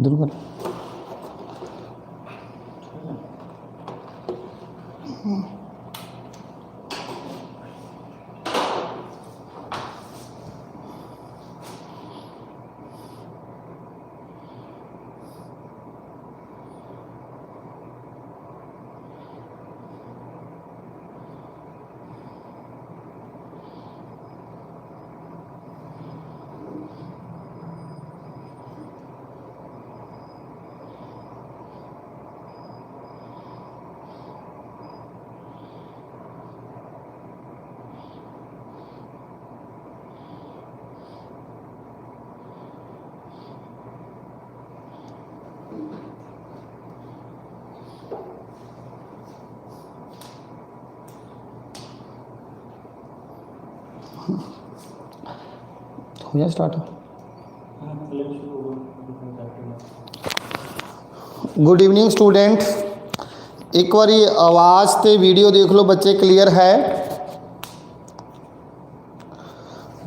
इधर कर। हो गया स्टार्ट। गुड इवनिंग स्टूडेंट, एक बारी आवाज़ ते वीडियो देख लो बच्चे, क्लीयर है?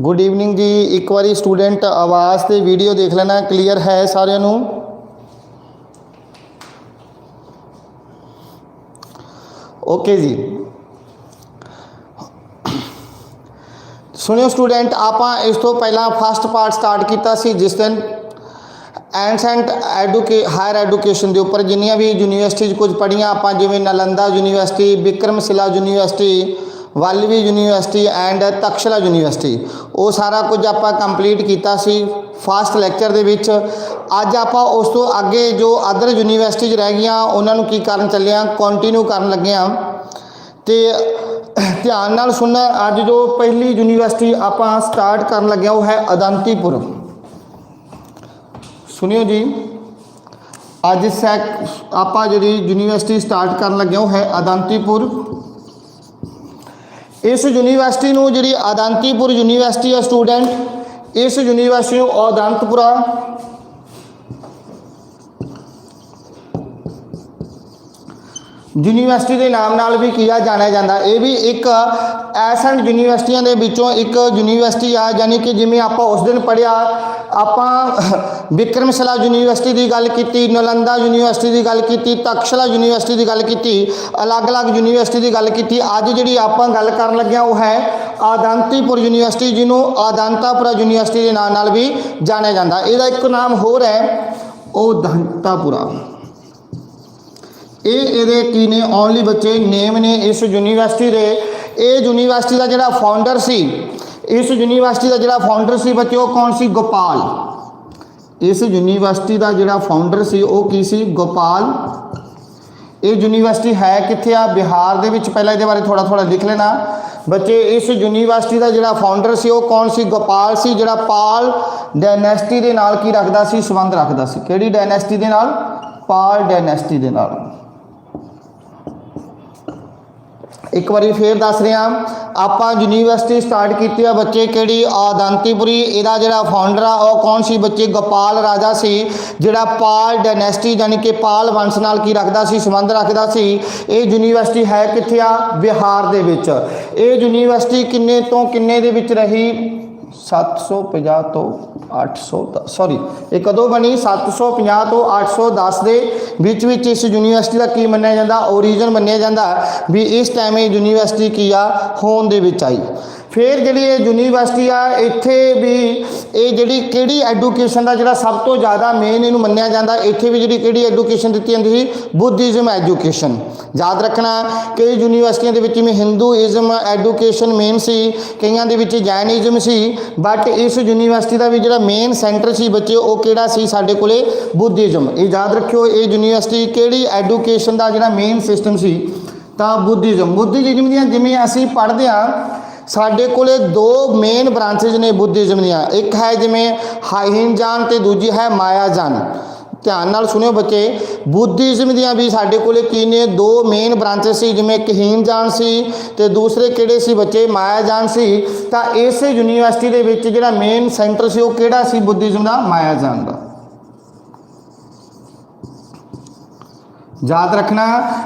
गुड इवनिंग जी, एक बारी स्टूडेंट आवाज़ ते वीडियो देख लेना, क्लीयर है सारिਆਂ ਨੂੰ? ओके जी, सुनियो स्टूडेंट, आपां इस तो पहला फस्ट पार्ट स्टार्ट किया सी जिस दिन एंसेंट हायर एडुकेशन के उपर जिन्नियां भी यूनीवर्सिटीज़ कुछ पढ़िया आपां, जिवें Nalanda university, Vikramshila university, Valabhi university and Takshashila university, वो सारा कुछ आपां कंप्लीट किया सी फस्ट लैक्चर दे विच। अज आपां उस तो अगे जो अदर यूनीवर्सिटीज़ रह गई उन्होंने की करन चले आ, कंटिन्यू करन लगे आ। तो ध्यान नाल सुनना, अज जो पहली यूनीवर्सिटी आपां स्टार्ट करन लगे वो है अदांतीपुर। सुनियो जी, अज आपां जी यूनीवर्सिटी स्टार्ट करन लगे वो है अदांतीपुर। इस यूनीवर्सिटी नूं जिहड़ी अदांतीपुर यूनीवर्सिटी है स्टूडेंट, इस यूनीवर्सिटी नूं अदांतपुरा यूनीवर्सिटी के नाम नाल भी किया जाना जाता। ये भी एक एसेंट यूनीवर्सिटियों के विचों एक यूनीवर्सिटी आ, यानी कि जिमें आप उस दिन पढ़िया आप विक्रमशिला यूनीवर्सिटी की गल की, नालंदा यूनीवर्सिटी की गल की, तक्षशिला यूनीवर्सिटी की गल की, अलग अलग यूनीवर्सिटी की गल की। अज जी आप गल कर लगे वो है अदांतीपुर यूनीवर्सिटी, जिन्होंने अदांतापुरा यूनीवर्सिटी के नाम नाल भी जाना जाता। इसका एक नाम होर है अदांतापुरा। ये की ने ओनली बच्चे नेम ने इस यूनीवर्सिटी के। ये यूनीवर्सिटी का जोड़ा फाउंडर सी, इस यूनीवर्सिटी का जोड़ा फाउंडर सी बच्चे वो कौन सी? गोपाल। इस यूनीवर्सिटी का जोड़ा फाउंडर सी वो की सी? गोपाल। ये यूनीवर्सिटी है कित्थे आ? बिहार दे विच। पहले ये बारे थोड़ा थोड़ा लिख लेना बच्चे। इस यूनीवर्सिटी का जोड़ा फाउंडर सी वो कौन सी? गोपाल सी, जोड़ा पाल डायनेस्टी के नाल की रखता सी? संबंध रखता सी। किहड़ी डायनेस्टी के नाल? पाल डायनेस्टी के नाल। एक बार फिर दस रहे हैं, आप यूनीवर्सिटी स्टार्ट की है बच्चे किहड़ी? अदांतीपुरी। इसका जोड़ा फाउंडर आ वो कौन सी बच्चे? गोपाल राजा सी, जोड़ा पाल डायनेस्टी यानी कि पाल वंश नाल की रखता सी? संबंध रखता सी। ये यूनीवर्सिटी है कित्थे आ? बिहार दे विच। ये यूनीवर्सिटी किन्ने तो किन्ने दे विच रही? 750 तो 810, सॉरी ये कदों बनी? 750 तो 810 के बीच इस यूनीवर्सिटी का की मन्निया जाता? ओरीजन मन्निया जाता भी इस टाइम ये यूनीवर्सिटी की आ होंद दे विच आई। फिर जी यूनीवर्सिटी आ इत्थे भी ये जी कि एडूकेशन का जोड़ा सब तो ज़्यादा मेन इनू मन्निया जाता, इत्थे भी जी कि एडूकेशन दी जाती सी? Buddhism education. याद रखना कई यूनीवर्सिटियों के में हिंदूइज़म एडूकेशन मेन सी, कईयां दे विच जैनिज़म सी, बट इस यूनीवर्सिटी का भी जो मेन सेंटर सी बच्चे वो किहड़ा सी? साडे कोले बुद्धिज़म। ये याद रखियो, ये यूनीवर्सिटी किहड़ी एडूकेशन का जो मेन सिस्टम सी? तो बुद्धिज़म। बुद्धिज़म दी जिवें असीं पढ़दे आ साडे कोले दो मेन ब्रांचेज ने बुद्धिज़म दियां, एक है जिमें हाइनजान ते दूजी है मायाजान। ध्यान नाल सुनियो बच्चे, बुद्धिज़म दियां भी साडे कोले की ने दो मेन ब्रांचेस सी, जिमें एक हीनजान सी ते दूसरे किहड़े सी बच्चे? मायाजान सी। तां इस यूनीवर्सिटी दे विच जिहड़ा मेन सेंटर सी वो किहड़ा सी? बुद्धिज़म दा, मायाजान दा। याद रखना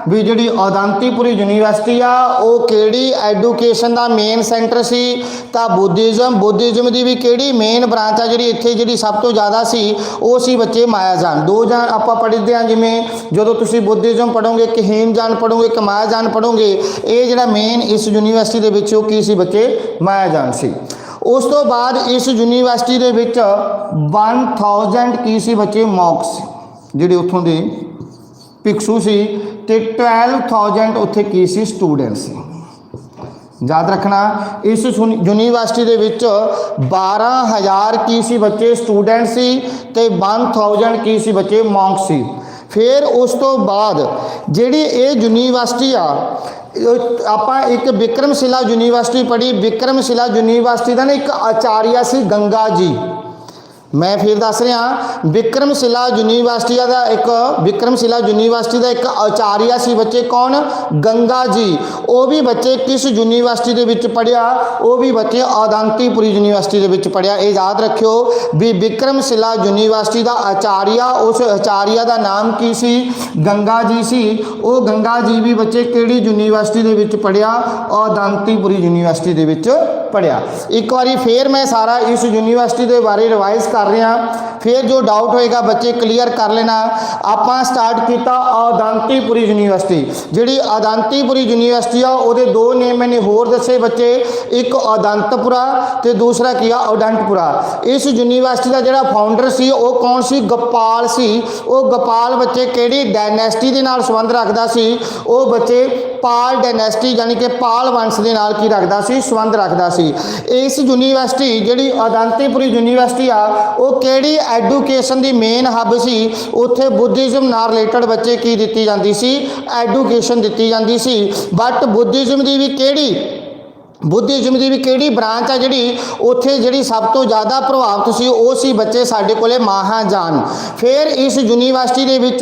भी जी अदांतीपुरी यूनीवर्सिटी आ वो केड़ी एडूकेशन का मेन सेंटर सी तो बुद्धिज़म की भी केड़ी मेन ब्रांच आ जी इत्थे जी सब तो ज़्यादा सी वो सी बच्चे मायाजान। दो जान आप पढ़ते हैं जिमें जो तुम बुद्धिज़म पढ़ोगे एक हीनजान पढ़ोगे एक मायाजान पढ़ोगे ये जोड़ा मेन इस यूनीवर्सिटी के विच की सी बच्चे मायाजान सी। उस तो बाद इस यूनीवर्सिटी के विच 1000 की सी बच्चे मॉक्स जिहड़े उत्थों दे भिक्षु सी ते 12,000 उत्थे की सी स्टूडेंट सी। याद रखना इस यूनीवर्सिटी दे विच 12,000 की सी बच्चे स्टूडेंट सी ते 1000 की सी बच्चे मॉन्क सी। फिर उस तो बाद जिहड़ी ये यूनीवर्सिटी आ ਆਪਾਂ एक विक्रमशिला यूनीवर्सिटी पढ़ी। विक्रमशिला यूनीवर्सिटी का ना एक आचार्य सी गंगा जी। मैं फिर दस रहा विक्रमशिला यूनीवर्सिटी का एक आचार्य सी बच्चे कौन गंगा जी। वो भी बच्चे किस यूनीवर्सिटी के विच पढ़िया वो भी बच्चे अदांतीपुरी यूनीवर्सिटी के विच पढ़िया। ये याद रखियो भी विक्रमशिला यूनीवर्सिटी का आचार्य उस आचार्य का नाम की सी गंगा जी सी। वो गंगा जी भी बच्चे केड़ी यूनीवर्सिटी के विच पढ़िया अदांतीपुरी यूनीवर्सिटी के विच पढ़िया। एक बारी फिर मैं सारा इस यूनीवर्सिटी के बारे रिवाइज कर रहा फिर जो डाउट होएगा बच्चे क्लीयर कर लेना। आपां स्टार्ट किया अदांतीपुरी यूनीवर्सिटी। जिहड़ी अदांतीपुरी यूनीवर्सिटी आ उहदे दो नेम मैंने होर दसे बच्चे एक अदंतपुरा ते दूसरा किया अडंतपुरा। इस यूनीवर्सिटी का जिहड़ा फाउंडर सी वो कौन सी गोपाल सी। वो गोपाल बच्चे केड़ी डायनेस्टी दे नाल संबंध रखदा सी। वो बच्चे पाल डायनेस्टी यानी कि पाल वंश के नाल की रखदा सी संबंध रखदा सी। इस यूनीवर्सिटी जिहड़ी अदांतीपुरी यूनीवर्सिटी आ वो केड़ी एडूकेशन की मेन हब सी। उत्थे बुद्धिज़म नाल रिलेटेड बच्चे की दित्ती जाती सी एडूकेशन दित्ती जाती सी। बट बुद्धिज़म की भी केड़ी ब्रांच आ जिहड़ी उत्थे जिहड़ी सब तो ज़्यादा प्रभावित सी वो सी बच्चे साडे कोले महाजान। फिर इस यूनीवर्सिटी दे विच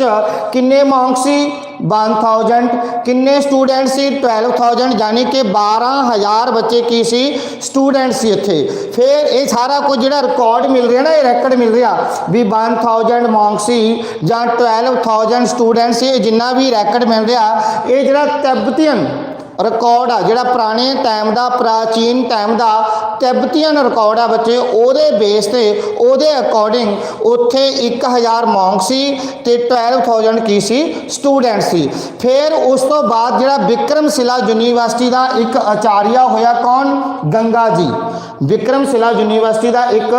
किन्ने मॉन्क सी 1000 किन्ने स्टूडेंट सी 12,000 यानी कि 12,000 बच्चे की सी स्टूडेंट सी इत्थे। फिर ये सारा कुछ जिहड़ा रिकॉर्ड मिल रहा ना ये रैकड मिल रहा भी 1000 मॉन्क सी जां 12,000 स्टूडेंट सी जिन्ना भी रैकड मिल रहा ये जिहड़ा तिब्बतियन रिकॉर्ड आ जिहड़ा पुराने टाइम का प्राचीन टाइम का तिब्बतियन रिकॉर्ड आ बच्चे ਉਹਦੇ बेस ते ਉਹਦੇ अकॉर्डिंग उत्थे 1000 मॉन्क सी ते 12,000 की सी स्टूडेंट सी। फिर उस तो बाद जिहड़ा विक्रमशिला यूनीवर्सिटी का एक आचार्य होया कौन गंगा जी। विक्रमशिला यूनीवर्सिटी का एक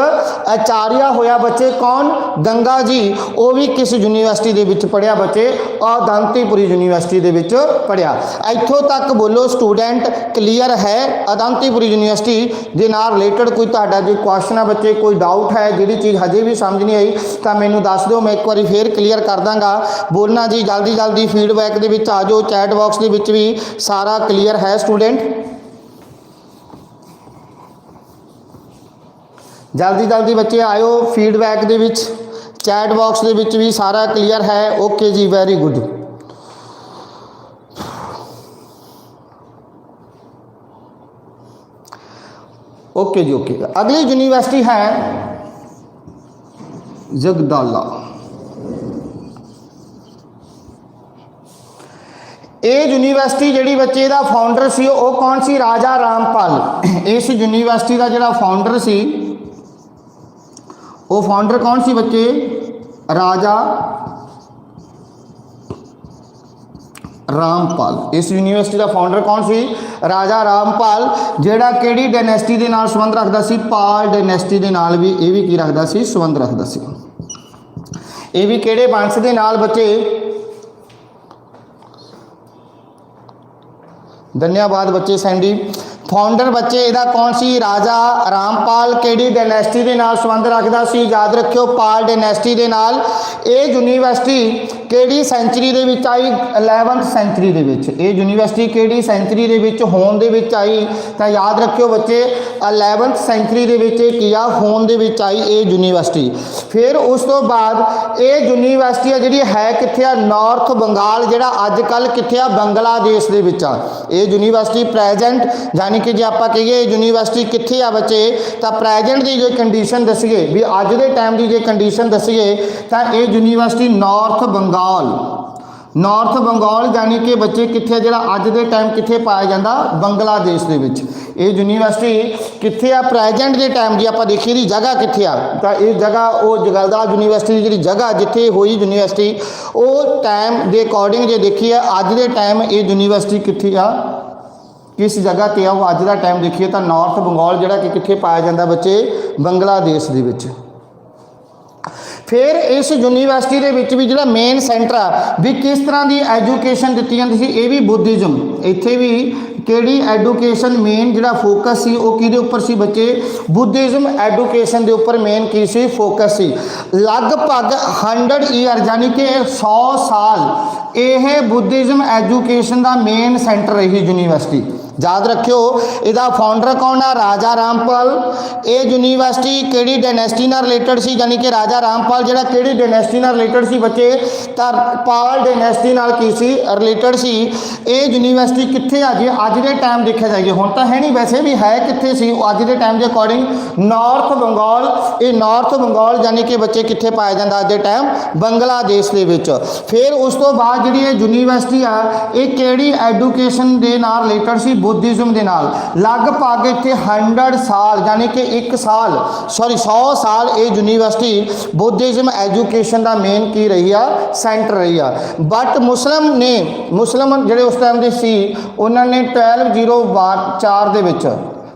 आचार्य होया बच्चे कौन गंगा जी। वो भी किस यूनीवर्सिटी के विच पढ़िया बच्चे अदांतीपुरी यूनीवर्सिटी के विच पढ़िया। इत्थों तक बोलो स्टूडेंट क्लीयर है। अदांतीपुरी यूनीवर्सिटी के नाल रिलेटेड कोई तुहाडा जो क्वेश्चन है बच्चे कोई डाउट है जिहड़ी चीज़ हजे भी समझ नहीं आई तो मैनू दस दो मैं एक बार फिर क्लीयर कर दांगा। बोलना जी जल्दी जल्दी फीडबैक दे विच आ जाओ। चैट बॉक्स के विच भी सारा क्लीयर है स्टूडेंट जल्दी जल्दी बच्चे आयो फीडबैक दे विच चैट बॉक्स के विच भी सारा क्लीयर है। ओके जी वेरी गुड। ओके जी ओके। अगली यूनिवर्सिटी है जगदाला। ये यूनिवर्सिटी जिहड़ी बच्चे दा फाउंडर सी वो कौन सी राजा रामपाल। इस यूनिवर्सिटी का जिहड़ा फाउंडर सी वो फाउंडर कौन सी बच्चे राजा रामपाल। इस यूनिवर्सिटी का फाउंडर कौन सी राजा रामपाल जिहड़ा केड़ी डायनेस्टी के नाल संबंध रखदा सी पाल डायनेस्टी के नाल भी ये भी की रखदा सी संबंध रखदा सी। ये भी केड़े वंश के नाल बच्चे धन्यवाद बच्चे सैंडी। फाउंडर बच्चे इहदा कौन सी राजा रामपाल केड़ी डायनेस्टी के नाल संबंध रखदा सी याद रखियो पाल डायनेस्टी के नाल। ये यूनिवर्सिटी केड़ी सेंचुरी दे विच आई 11th सेंचुरी दे विच। ये यूनिवर्सिटी केड़ी सेंचुरी दे विच होंद दे विच आई तो याद रखियो बच्चे 11th सेंचुरी दे विच किया होंद दे विच आई ये यूनिवर्सिटी। फिर उस तो बाद ये यूनिवर्सिटी जिहड़ी है कित्थे आ नॉर्थ बंगाल जिहड़ा अजकल कित्थे आ बांग्लादेश दे विच आ। ये यूनिवर्सिटी प्रेजेंट यानी कि जे आप कहिए यूनिवर्सिटी कित्थे आ बच्चे तो प्रेजेंट की जो कंडीशन दसीए भी अज के टाइम की जो कंडीशन दसीए तो ये university North Bengal North Bengal ਯਾਨੀ ਕਿ ਬੱਚੇ ਕਿੱਥੇ ਜਿਹੜਾ ਅੱਜ ਦੇ ਟਾਈਮ ਕਿੱਥੇ ਪਾਇਆ ਜਾਂਦਾ ਬੰਗਲਾਦੇਸ਼ ਦੇ ਵਿੱਚ। ਇਹ ਯੂਨੀਵਰਸਿਟੀ ਕਿੱਥੇ ਆ ਪ੍ਰੈਜ਼ੈਂਟ ਦੇ ਟਾਈਮ ਜੇ ਆਪਾਂ ਦੇਖੀਏ ਦੀ ਜਗ੍ਹਾ ਕਿੱਥੇ ਆ ਤਾਂ ਇਹ ਜਗ੍ਹਾ ਉਹ ਜਗਲਦਾ ਯੂਨੀਵਰਸਿਟੀ ਦੀ ਜਿਹੜੀ ਜਗ੍ਹਾ ਜਿੱਥੇ ਹੋਈ ਯੂਨੀਵਰਸਿਟੀ ਉਹ ਟਾਈਮ ਦੇ ਅਕੋਰਡਿੰਗ ਜੇ ਦੇਖੀਏ ਅੱਜ ਦੇ ਟਾਈਮ ਇਹ ਯੂਨੀਵਰਸਿਟੀ ਕਿੱਥੇ ਆ ਕਿਸ ਜਗ੍ਹਾ ਤੇ ਆ ਉਹ ਅੱਜ ਦਾ ਟਾਈਮ ਦੇਖੀਏ ਤਾਂ ਨਾਰਥ ਬੰਗਾਲ ਜਿਹੜਾ ਕਿ ਕਿੱਥੇ ਪਾਇਆ ਜਾਂਦਾ ਬੱਚੇ ਬੰਗਲਾਦੇਸ਼ ਦੇ ਵਿੱਚ। फिर इस यूनीवर्सिटी के विच भी जो मेन सेंटर आ भी किस तरह की एजुकेशन दी जाती सी ये भी बुद्धिज़्म इत्थे भी किहड़ी एडुकेशन मेन जिहड़ा फोकस सी वो किहदे उपर सी बच्चे बुद्धिज़्म एडुकेशन के उपर मेन की सी फोकस सी। लगभग 100 ईयर यानी कि 100 साल यह बुद्धिज़्म एजुकेशन का मेन सेंटर रही यूनीवर्सिटी। याद रखियो इसका फाउंडर कौन है राजा रामपाल। ये यूनीवर्सिटी किहड़ी डायनेस्टी नाल रिलेटेड सी यानी कि राजा रामपाल जिहड़ा किहड़ी डायनेस्टी नाल रिलेटेड सी बच्चे तां पाल डायनेस्टी नाल की सी रिलेटेड सी। ये यूनीवर्सिटी कित्थे आ जी अज दे टाइम देखा जाए हुण तां है नहीं वैसे भी है कित्थे सी अज दे टाइम के अकॉर्डिंग नॉर्थ बंगाल। ये नॉर्थ बंगाल यानी कि बच्चे कित्थे पाया जाता अज दे टाइम बंगलादेश दे विच। फिर उस तो बाद जिहड़ी ये यूनीवर्सिटी आ ये किहड़ी एडुकेशन दे नाल रिलेटेड सी बुद्धिज़्म के नाल। लगभग इत्थे 100 साल यानी कि 1 साल सॉरी 100 साल ये यूनीवर्सिटी बुद्धिज़्म एजुकेशन का मेन की रही है सेंटर रही है। बट मुस्लिम जिहड़े उस टाइम के सी उन्होंने 1204 दे विच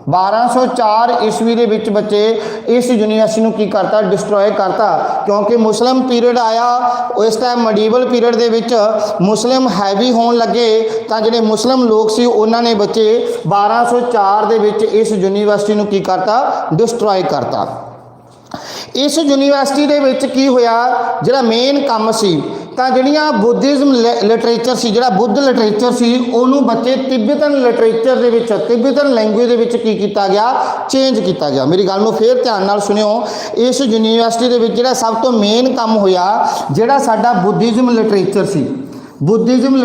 1204 ईस्वी के विच बच्चे इस यूनीवर्सिटी की करता डिस्ट्रॉय करता क्योंकि मुस्लिम पीरियड आया उस टाइम मडीवल पीरियड के विच मुस्लिम हैवी होने लगे तो जिहड़े मुस्लिम लोग सी उन्होंने बच्चे 1204 के विच इस यूनीवर्सिटी की करता डिस्ट्रॉय करता। इस यूनीवर्सिटी के विच की होया जिहड़ा मेन काम सी ਤਾਂ ਜਿਹੜੀਆਂ बुद्धिज़्म लिटरेचर सी ਜਿਹੜਾ बुद्ध लिटरेचर सी ਉਹਨੂੰ ਬੱਚੇ तिब्बतन लिटरेचर ਦੇ ਵਿੱਚ तिब्बतन लैंगुएज ਦੇ ਵਿੱਚ ਕੀ ਕੀਤਾ ਗਿਆ ਚੇਂਜ ਕੀਤਾ ਗਿਆ। ਮੇਰੀ ਗੱਲ ਨੂੰ ਫੇਰ ਧਿਆਨ ਨਾਲ ਸੁਣਿਓ ਇਸ ਯੂਨੀਵਰਸਿਟੀ ਦੇ ਵਿੱਚ ਜਿਹੜਾ ਸਭ ਤੋਂ ਮੇਨ ਕੰਮ ਹੋਇਆ ਜਿਹੜਾ ਸਾਡਾ बुद्धिज़्म लिटरेचर ਸੀ बुद्धिज़्म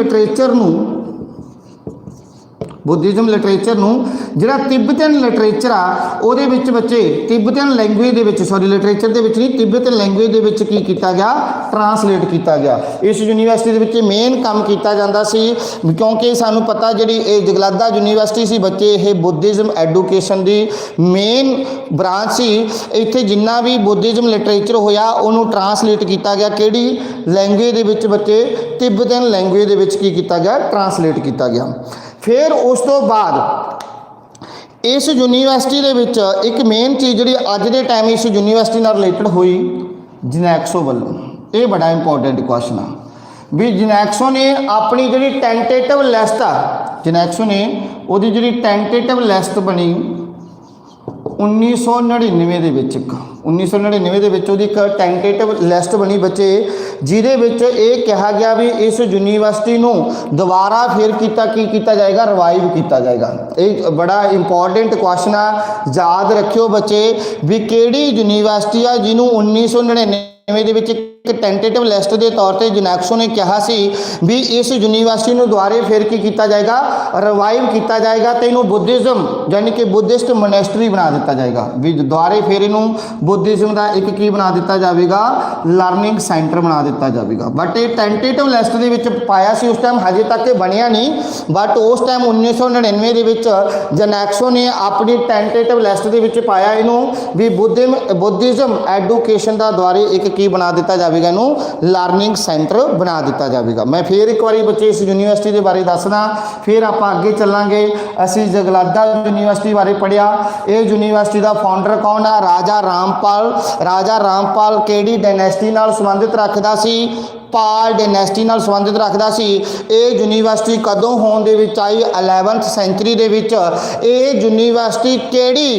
लिटरेचर ਨੂੰ ਜਿਹੜਾ तिब्बतन लिटरेचर आ ਉਹਦੇ ਵਿੱਚ ਬੱਚੇ तिब्बतन लैंगुएज ਦੇ ਵਿੱਚ सॉरी लिटरेचर ਦੇ ਵਿੱਚ ਨਹੀਂ तिब्बतन लैंगुएज ਦੇ ਵਿੱਚ ਕੀ ਕੀਤਾ ਗਿਆ ट्रांसलेट ਕੀਤਾ ਗਿਆ। ਇਸ ਯੂਨੀਵਰਸਿਟੀ ਦੇ ਵਿੱਚ ਮੇਨ ਕੰਮ ਕੀਤਾ ਜਾਂਦਾ ਸੀ ਕਿਉਂਕਿ ਸਾਨੂੰ ਪਤਾ ਜਿਹੜੀ ਇਹ ਜਗਲਾਦਾ ਯੂਨੀਵਰਸਿਟੀ ਸੀ ਬੱਚੇ ਇਹ बुद्धिज़्म एडुकेशन ਦੀ ਮੇਨ ਬ੍ਰਾਂਚ ਸੀ। ਇੱਥੇ ਜਿੰਨਾ ਵੀ बुद्धिज़्म लिटरेचर ਹੋਇਆ ਉਹਨੂੰ ट्रांसलेट ਕੀਤਾ ਗਿਆ ਕਿਹੜੀ लैंगुएज ਦੇ ਵਿੱਚ ਬੱਚੇ तिब्बतन लैंगुएज ਦੇ ਵਿੱਚ ਕੀ ਕੀਤਾ ਗਿਆ ट्रांसलेट ਕੀਤਾ ਗਿਆ। फिर उस तो बाद इस यूनीवर्सिटी के विच एक मेन चीज़ जी अज के टाइम इस यूनीवर्सिटी नाल रिलेटेड हुई जनेक्सो वालों ये बड़ा इंपॉर्टेंट क्वेश्चन है भी जनेक्सो ने अपनी जी टेंटेटिव लिस्ट आ जनेक्सो ने उहदी जी टेंटेटिव लिस्ट बनी 1999 ਦੇ ਵਿੱਚ 1999 ਦੇ ਵਿੱਚ ਉਹਦੀ ਇੱਕ ਟੈਂਟੇਟਿਵ ਲਿਸਟ ਬਣੀ ਬੱਚੇ ਜਿਹਦੇ ਵਿੱਚ ਇਹ ਕਿਹਾ ਗਿਆ ਵੀ ਇਸ ਯੂਨੀਵਰਸਿਟੀ ਨੂੰ ਦੁਬਾਰਾ ਫਿਰ ਕੀ ਕੀਤਾ ਜਾਏਗਾ ਰਿਵਾਈਵ ਕੀਤਾ ਜਾਏਗਾ। ਇਹ ਬੜਾ ਇੰਪੋਰਟੈਂਟ ਕੁਐਸਚਨ ਆ ਯਾਦ ਰੱਖਿਓ ਬੱਚੇ ਵੀ ਕਿਹੜੀ ਯੂਨੀਵਰਸਿਟੀ ਆ ਜਿਹਨੂੰ 1999 ਦੇ ਵਿੱਚ एक टेंटेटिव लिस्ट के तौर पर जनेक्सो ने कहा सी भी इस यूनीवर्सिटी में दोबारे फिर की किया जाएगा रिवाइव किया जाएगा तो इनू बुद्धिज़्म यानी कि बुद्धिस्ट मोनेस्ट्री बना दिता जाएगा भी दोबारे फिर इनू बुद्धिज़्म का एक की बना दिता जाएगा लर्निंग सेंटर बना दिता जाएगा। बट ये टेंटेटिव लिस्ट के पाया सी उस टाइम हजे तक बनया नहीं बट उस टाइम 1999 के जनेक्सो ने अपनी टेंटेटिव लिस्ट के पाया इनू भी बुद्धिज़्म एडुकेशन का द्वारे एक की बना दिता जाएगा लर्निंग सेंटर बना दिता जाएगा। मैं फिर एक बार बच्चे इस यूनीवर्सिटी के बारे दसना फिर आप अगे चलांगे। असी जगलादा यूनीवर्सिटी बारे पढ़िया ये यूनीवर्सिटी का फाउंडर कौन है राजा रामपाल। राजा रामपाल केड़ी डायनेस्टी नाल संबंधित रखता सी पाल डायनेस्टी नाल संबंधित रखता सी। ये यूनीवर्सिटी कदों होने दे विच आई 11th सेंचुरी दे विच। ये यूनीवर्सिटी केड़ी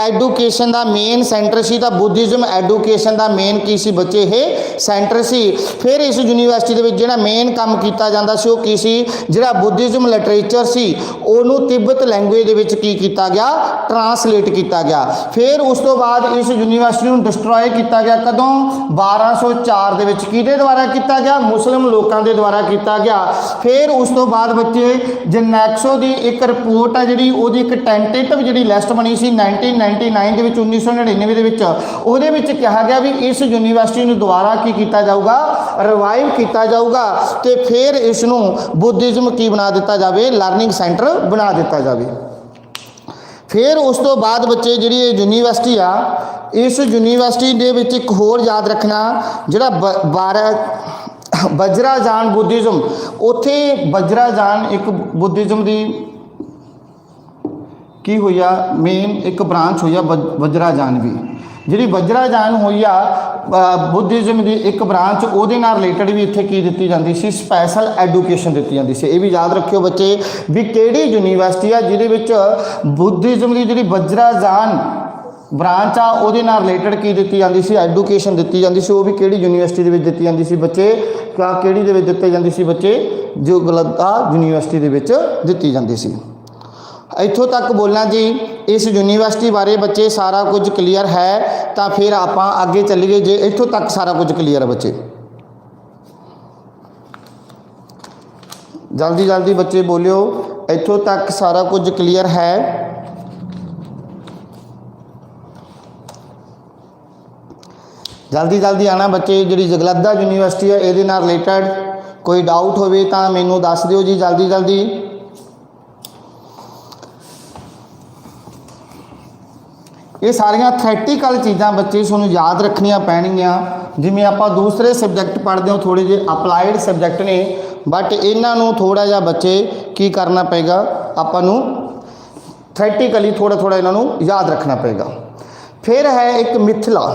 एडुकेशन का मेन सेंटर सी तां बुद्धिज़्म एडुकेशन का मेन की सी बच्चे ये सेंटर सी। फिर इस यूनीवर्सिटी दे विच जिहड़ा मेन काम कीता जांदा सी ओह की सी जिहड़ा बुद्धिज़्म लिटरेचर सी ओनू तिब्बत लैंगुएज दे विच की कीता गया ट्रांसलेट किया गया। फिर उस तो बाद इस यूनीवर्सिटी नूं डिस्ट्रॉय किया गया कदों 1204 दे विच किहदे द्वारा किया किया गया? मुस्लिम लोगों के द्वारा किया गया। फिर उस तो बाद बच्चे जनेक्सो की एक रिपोर्ट है जी, वो एक टेंटेटिव जी लिस्ट बनी सी 1999 के 1999 ਉਹਦੇ ਵਿੱਚ ਕਿਹਾ ਗਿਆ ਵੀ ਇਸ ਯੂਨੀਵਰਸਿਟੀ ਨੂੰ ਦੁਬਾਰਾ ਕੀ ਕੀਤਾ ਜਾਊਗਾ, ਰਿਵਾਈਵ ਕੀਤਾ ਜਾਊਗਾ ਤੇ ਫਿਰ ਇਸ ਨੂੰ ਬੁੱਧਿਜ਼ਮ ਕੀ ਬਣਾ ਦਿੱਤਾ ਜਾਵੇ, ਲਰਨਿੰਗ ਸੈਂਟਰ ਬਣਾ ਦਿੱਤਾ ਜਾਵੇ। ਫਿਰ ਉਸ ਤੋਂ ਬਾਅਦ ਬੱਚੇ ਜਿਹੜੀ ਇਹ ਯੂਨੀਵਰਸਿਟੀ ਆ, ਇਸ ਯੂਨੀਵਰਸਿਟੀ ਦੇ ਵਿੱਚ ਇੱਕ ਹੋਰ ਯਾਦ ਰੱਖਣਾ ਜਿਹੜਾ ਵਜਰਾਜਾਨ ਬੁੱਧਿਜ਼ਮ, ਉੱਥੇ ਵਜਰਾਜਾਨ ਇੱਕ ਬੁੱਧਿਜ਼ਮ ਦੀ की हुई आ मेन एक ब्रांच हुई आ वजराजान भी, जी वजराजान हुई आ बुद्धिज़म की एक ब्रांच, ਉਹਦੇ ਨਾਲ रिलेटेड भी इत्थे की दी जाती सी, स्पैशल एडुकेशन दी जाती सी। ये भी याद रखियो बच्चे भी किहड़ी यूनीवर्सिटी आ जिहदे विच बुद्धिज़म की जी वजराजान ब्रांच आ ਉਹਦੇ ਨਾਲ रिलेटेड की दी जाती सी, एडुकेशन दी जाती सी। वो भी किहड़ी यूनीवर्सिटी दे विच दित्ती जाती सी बच्चे, किहड़ी दे विच दित्ती जाती सी बच्चे, जो गलता यूनीवर्सिटी दे विच दित्ती जाती सी। इत्थों तक बोलना जी इस यूनीवर्सिटी बारे बच्चे सारा कुछ क्लीयर है, तो फिर आप आगे चलीए। जे इत्थों तक सारा कुछ क्लीयर है बच्चे, जल्दी जल्दी बच्चे बोलियो, इत्थों तक सारा कुछ क्लीयर है? जल्दी जल्दी आना बच्चे। जी जगलद्दा यूनीवर्सिटी है, ये रिलेटेड कोई डाउट होवे तो मैनू दस दिओ जी, जल्दी जल्दी। ये सारिया थैटिकल चीज़ां बच्चे सूँ याद रखनिया पैणगियां, जिमें आप दूसरे सबजैक्ट पढ़ते हो थोड़े जे अपलाइड सबजैक्ट ने, बट इन्हों थोड़ा जा बच्चे की करना पेगा, आपू थैटिकली थोड़ा थोड़ा इन्हों याद रखना पेगा। फिर है एक मिथिला,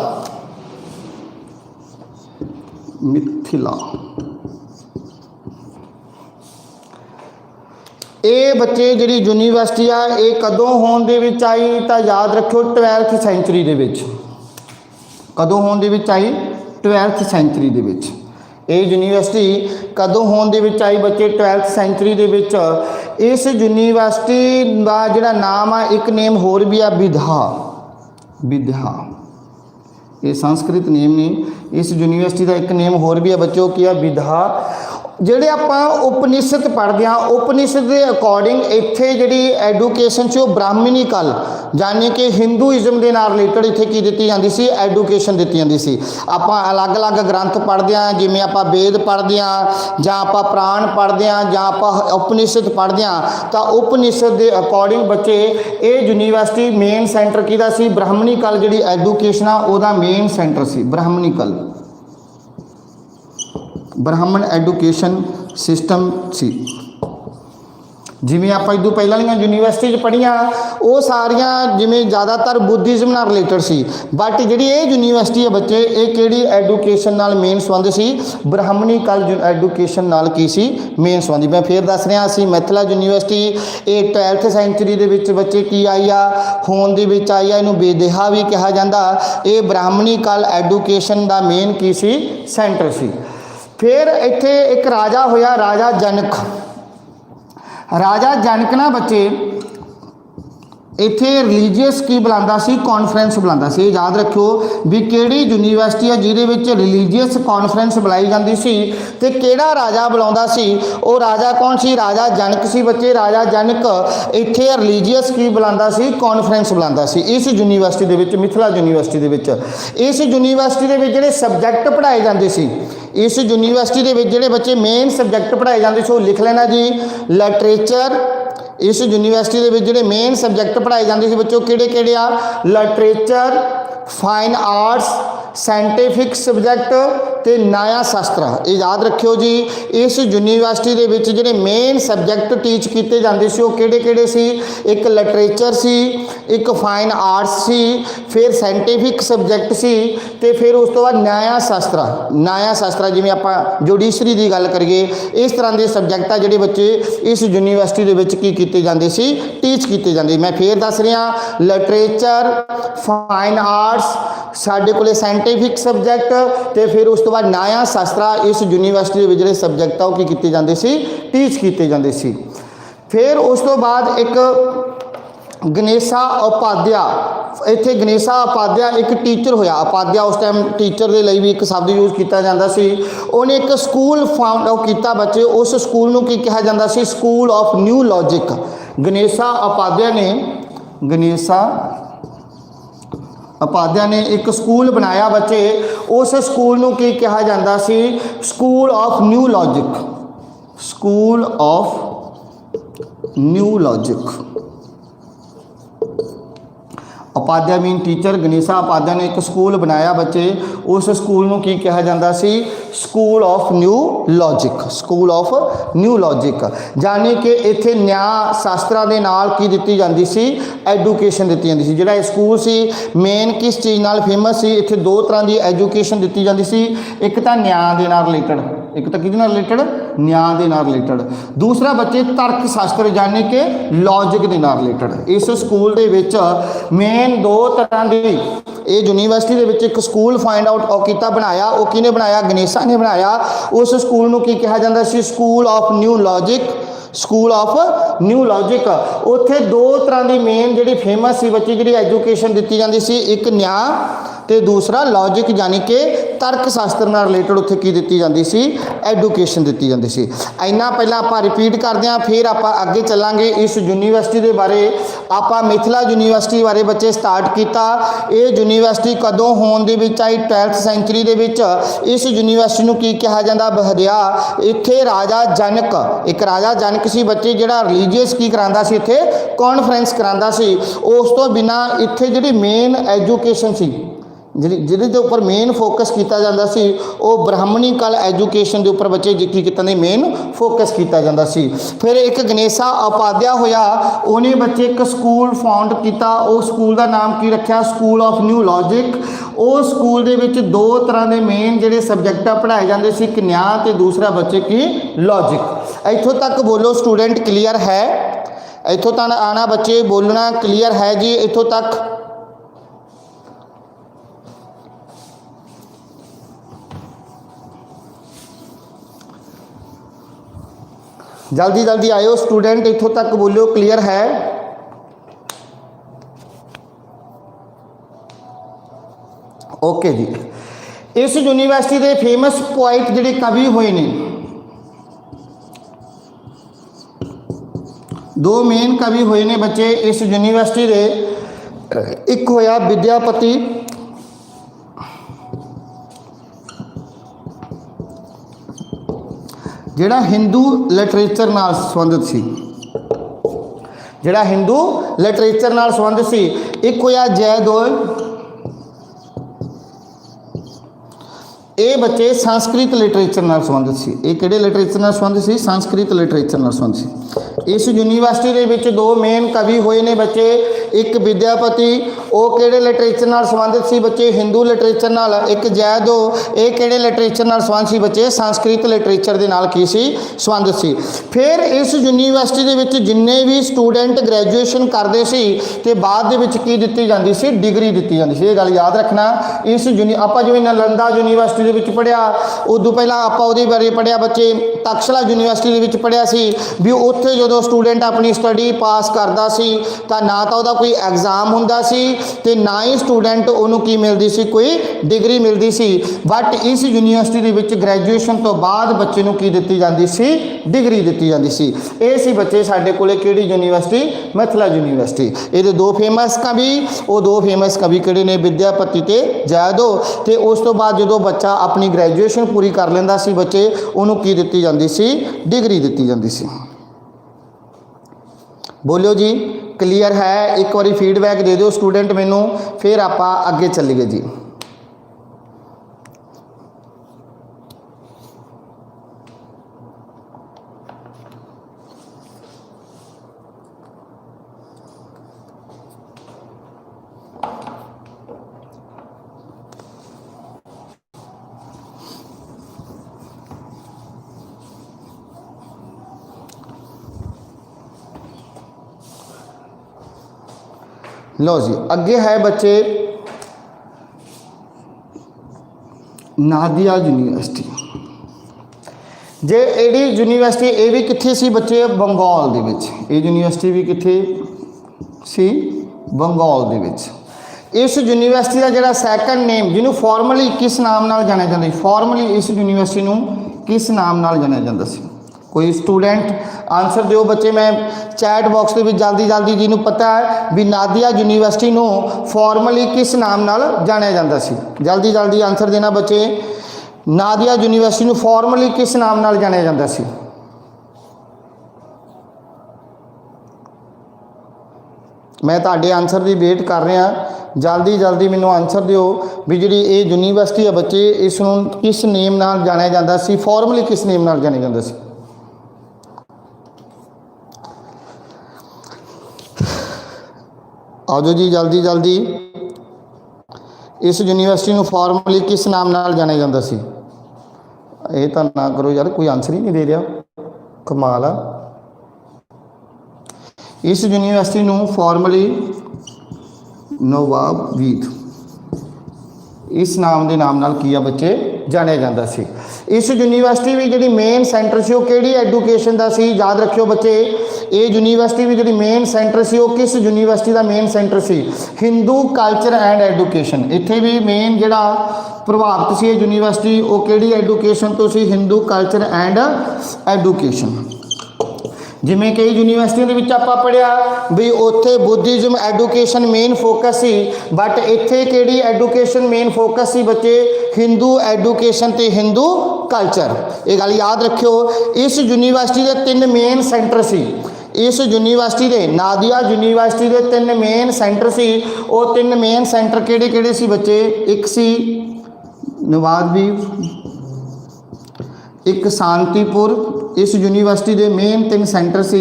मिथिला ये बच्चे जी यूनीवर्सिटी आ ये कदों होने दे विच आई, तो याद रखो 12th सेंचुरी दे विच। कदों होने दे विच आई? 12th सेंचुरी दे विच। ये यूनीवर्सिटी कदों होने दे विच आई बच्चे? 12th सेंचुरी दे विच। इस यूनीवर्सिटी का जिहड़ा नाम आ, एक नेम होर भी आ विद्या, विद्या ये संस्कृत नेम ने। इस यूनीवर्सिटी का एक नेम होर भी है बच्चों, की है विद्या। ਜਿਹੜੇ ਆਪਾਂ ਉਪनिषद पढ़ते हैं, उपनिषद के अकॉर्डिंग इत्थे जिहड़ी एडुकेशन से ब्राह्मणी कल यानी कि हिंदूइज़म के नाल रिलेटेड इत्थे की दी जाती सी, एडुकेशन दी जाती सी। आपां अलग अलग ग्रंथ पढ़ते हैं, जिमें आपां वेद पढ़ते हैं जां आपां पुराण पढ़ते हैं जां आपां उपनिषद पढ़ते हैं, तो उपनिषद के अकॉर्डिंग बच्चे ये यूनीवर्सिटी मेन सेंटर किहदा सी? ब्राह्मणी कल जिहड़ी एडुकेशन आ उहदा मेन सेंटर सी ब्राह्मणी कल, ब्राह्मण एडुकेशन सिस्टम सी। जिमें आप इदों पहले यूनीवर्सिटी पढ़िया वो सारिया जिमें ज़्यादातर बुद्धिज़म नाल रिलेटेड सी, बट जी ये यूनीवर्सिटी है बच्चे ये किहड़ी एडुकेशन नाल मेन संबंध सी? ब्राह्मणी कल एडुकेशन नाल की सी मेन संबंधी। मैं फिर दस रहा सी मिथिला यूनीवर्सिटी ये 12th सेंचुरी दे विच बच्चे की आई आ, होंद दे विच आई आ, इनू बेदेहा भी कहा जाता। ये ब्राह्मणी कल एडुकेशन का मेन की सी सेंटर सी। फिर इत्थे एक राजा होया, राजा जनक। राजा जनक ना बच्चे इत्थे रिलीजियस की बुलांदा सी, कॉन्फ्रेंस बुलांदा सी। याद रखियो भी किहड़ी यूनीवर्सिटी है जिहदे विच रिलीजियस कॉन्फ्रेंस बुलाई जाती सी, ते किहड़ा राजा बुलांदा सी? वो राजा कौन सी? राजा जनक सी बच्चे। राजा जनक इत्थे रिलीजियस की बुलांदा सी, कॉन्फ्रेंस बुलांदा सी इस यूनीवर्सिटी दे विच, मिथिला यूनीवर्सिटी दे विच। इस यूनीवर्सिटी दे विच जिहड़े सबजैक्ट पढ़ाए जाते सी, इस यूनीवर्सिटी दे विच जिहड़े बच्चे मेन सबजैक्ट पढ़ाए जाते थे, लिख लेना जी, लिटरेचर। इस यूनीवर्सिटी के जिहड़े मेन सबजैक्ट पढ़ाए जाते थे बच्चों किहड़े-किहड़े आ? Literature, fine arts, scientific subject ते न्याय शास्त्र। ये याद रखियो जी। इस यूनीवर्सिटी के विच जिहड़े मेन सबजैक्ट टीच किए जाते सी, किहड़े-किहड़े सी? एक लिटरेचर सी, एक फाइन आर्ट्स सी, फिर साइंटिफिक सबजैक्ट सी, ते फिर उस तो बाद न्याय शास्त्र। न्याय शास्त्र जिवें आपां जुडिशरी की गल करिए, इस तरह के सबजैक्ट आ जिहड़े बच्चे इस यूनीवर्सिटी के विच की कीते जांदे सी, टीच किए जाते। मैं फिर दस रहा, लिटरेचर, फाइन आर्ट्स, साडे कोले साइंटिफिक सबजैक्ट, ते फिर उस तो बाद न्याय शास्त्र इस यूनीवर्सिटी के जिहड़े सबजैक्ट आ वो की कीते जांदे सी, टीच किए जाते सी। फिर उस तो बाद एक गणेशा उपाध्याय, इत्थे गणेशा उपाध्याय एक टीचर होया। उपाध्याय उस टाइम टीचर के लिए भी एक शब्द यूज किया जाता सी। उन्हें एक स्कूल फाउंड किया बच्चे, उस स्कूल नूं की कहा जाता सी, school of new logic. Ganesha Upadhyaya ने, गणेशा उपाध्याय ने एक स्कूल बनाया बच्चे, उस स्कूल नूं की कहा जाता सी, school of new logic, school of new logic. Upadhyaya mean teacher, Ganesha Upadhyaya ने एक स्कूल बनाया बच्चे, उस स्कूल नूं की कहा जाता सी, school of new logic, school of new logic. जानी कि इत्थे न्याय शास्त्रां दे नाल की दित्ती जांदी सी, एजुकेशन दित्ती जांदी सी। जिहड़ा स्कूल सी मेन किस चीज़ नाल फेमस सी, इत्थे दो तरह की एजुकेशन दित्ती जांदी सी। एक तां न्याय दे नाल रिलेटेड, एक तां किहदे नाल रिलेटेड, न्याय दे नाल रिलेटेड। दूसरा बच्चे तर्क शास्त्र जानी कि लॉजिक दे नाल रिलेटेड। इस स्कूल दे विच मेन दो तरह की, ये यूनीवर्सिटी दे विच एक स्कूल फाइंड आउट किया बनाया, वो किने बनाया, गणेशा ने बनाया। उस स्कूल नूं की कहा जाता सी, school of new logic, school of new logic. उत्थे दो तरह की मेन जी फेमस सी बच्चे जी एजुकेशन दी जाती सी, एक न्याय तो दूसरा लॉजिक यानी कि तर्क शास्त्र नाल रिलेटेड उत्थे की दी जाती सी, एजुकेशन दी जाती सी। इन्ना पहला आप रिपीट करते हैं, फिर आप अगे चलांगे इस यूनीवर्सिटी के बारे। आप मिथिला यूनीवर्सिटी बारे बच्चे स्टार्ट किया। ये यूनीवर्सिटी कदों होने दे विच आई, 12th सेंचुरी दे विच। इस यूनीवर्सिटी नूं की कहा जाता, बहरिया। इत्थे राजा जनक, एक राजा जनक सी बच्चे, जिहड़ा रिलीजीअस की करांदा सी, इत्थे कॉन्फ्रेंस करांदा सी। उस तो बिना इत्थे जिहड़ी मेन एजुकेशन सी, जिहदे उपर मेन फोकस किया जाता सी, वो ब्राह्मणिकल एजुकेशन के उपर बच्चे की कितने मेन फोकस किया जाता सी। फिर एक गणेशा उपाध्याय होया, उन्हें बच्चे एक स्कूल फाउंड किया। उस स्कूल का नाम की रखा, स्कूल ऑफ न्यू लॉजिक। उस स्कूल के विच दो तरह के मेन जिहड़े सबजैक्ट पढ़ाए जाते सी, एक न्याय ते दूसरा बच्चे की लॉजिक। इत्थों तक बोलो स्टूडेंट क्लीयर है? इत्थों तक आना बच्चे, बोलना क्लीयर है जी? इत्थों तक जल्दी जल्दी आयो स्टूडेंट, इत्थों तक बोलो क्लीयर है? ओके जी। इस यूनीवर्सिटी के फेमस पोइट जिहड़े कवि हुए ने, दो मेन कवि हुए ने बच्चे इस यूनीवर्सिटी के। एक होया विद्यापति, जिहड़ा हिंदू लिटरेचर नाल संबंधित सी, जिहड़ा हिंदू लिटरेचर नाल संबंधित सी। एक होया जयदेव, ये बच्चे संस्कृत लिटरेचर नाल संबंधित सी। ये किहड़े लिटरेचर नाल संबंधित सी? संस्कृत लिटरेचर नाल संबंधित सी। इस यूनीवर्सिटी दे विच दो मेन कवि होए ने बच्चे, एक विद्यापति, वो किहड़े लिटरेचर नाल संबंधित सी बच्चे? हिंदू लिटरेचर नाल। एक जयदेव, ये किहड़े लिटरेचर नाल संबंधित सी बच्चे? संस्कृत लिटरेचर दे नाल की सी? संबंधित सी। फिर इस यूनीवर्सिटी दे विच जिन्ने भी स्टूडेंट ग्रैजुएशन करते सी ते बाद दे विच की दित्ती जांदी सी? डिग्री दित्ती जांदी सी। ये गल याद रखना। इस आपां जिवें नालंदा यूनीवर्सिटी दे विच पढ़िया, उदों पहलां आपां उहदे बारे पढ़िया बच्चे, तक्षशिला यूनीवर्सिटी दे विच पढ़िया सी भी उत्थे जदों स्टूडेंट अपनी स्टडी पास करता सी तां ना तां उहदा कोई एग्जाम हुंदा सी ते ना ही स्टूडेंट उहनूं की मिलदी सी, कोई डिग्री मिलदी सी। बट इस यूनीवर्सिटी दे विच ग्रैजुएशन तो बाद बच्चे नूं की दित्ती जांदी सी? डिग्री दित्ती जांदी सी। ये सी बच्चे साडे कोले किहड़ी यूनीवर्सिटी? मिथिला यूनीवर्सिटी। ये दो फेमस कवि, वो दो फेमस कवि किहड़े ने? विद्यापति ते जयदेव। ते उस तो बाद जदों बच्चा अपनी ग्रैजुएशन पूरी कर लैंदा सी बच्चे, उहनूं की दित्ती जांदी सी? डिग्री दित्ती जांदी सी। बोलो जी क्लीयर है? एक बारी फीडबैक दे दो स्टूडेंट मैनू, फिर आप अगे चलीए जी। लो जी अगे है बच्चे नादिया यूनीवर्सिटी। जे एडी यूनीवर्सिटी ये भी कित्थे सी बच्चे? बंगाल दे विच। ये यूनीवर्सिटी भी कित्थे? ਸੀ ਬੰਗਾਲ ਦੇ ਵਿੱਚ। इस यूनिवर्सिटी का जोड़ा सैकेंड नेम जिन्होंने फॉर्मली किस नाम नाल जानिया जाता, फॉर्मली इस यूनिवर्सिटी नूं किस नाम नाल जानिया जाता सी? कोई स्टूडेंट आंसर दिओ बच्चे, मैं चैट बॉक्स के जल्दी जल्दी जिन्हों पता है भी नादिया यूनिवर्सिटी नूं फॉर्मली किस नाम नाल जानिया जाता सी? जल्दी जल्दी आंसर देना बच्चे, नादिया यूनिवर्सिटी नूं फॉर्मली किस नाम नाल जानिया जाता सी? मैं तुहाडे आंसर की वेट कर रहा, जल्दी जल्दी मैनू आंसर दिओ भी जी ये यूनिवर्सिटी है बच्चे इसनूं किस नेम नाल जानिया जाता सी, फॉर्मली किस नेम नाल जानिया जाता सी? आ जाओ जी जल्दी जल्दी, इस यूनिवर्सिटी नूं फॉर्मली किस नाम नाल जानिया जाता सी? ये तो ना करो यार, कोई आंसर ही नहीं दे रहा, कमाल आ। इस यूनिवर्सिटी नूं फॉर्मली नवाबवीद इस नाम के नाम नाल की बच्चे जानिया जाता सी। इस यूनिवर्सिटी भी जी मेन सेंटर से किहड़ी एजुकेशन का सी? याद रखियो बच्चे, ये यूनिवर्सिटी भी जी मेन सेंटर से किस यूनिवर्सिटी का मेन सेंटर सी? Hindu culture and education. इत्थे भी मेन जिहड़ा प्रभावित सी यूनिवर्सिटी वो किहड़ी एजुकेशन तो सी? Hindu culture and education. जिमें कई यूनिवर्सिटियों के आप पढ़िया भी उत्थे बुद्धिज़म एजुकेशन मेन फोकस सी, बट इत्थे किहड़ी एजुकेशन मेन फोकस सी बच्चे? हिंदू एजुकेशन ते हिंदू कल्चर। ये गल याद रखियो। इस यूनिवर्सिटी के 3 मेन सेंटर सी, इस यूनिवर्सिटी के नादिया यूनिवर्सिटी के 3 मेन सेंटर सी। वो 3 मेन सेंटर किहड़े किहड़े सी बच्चे? एक सी नवाबवीद, एक शांतिपुर। इस यूनिवर्सिटी के मेन 3 सेंटर सी,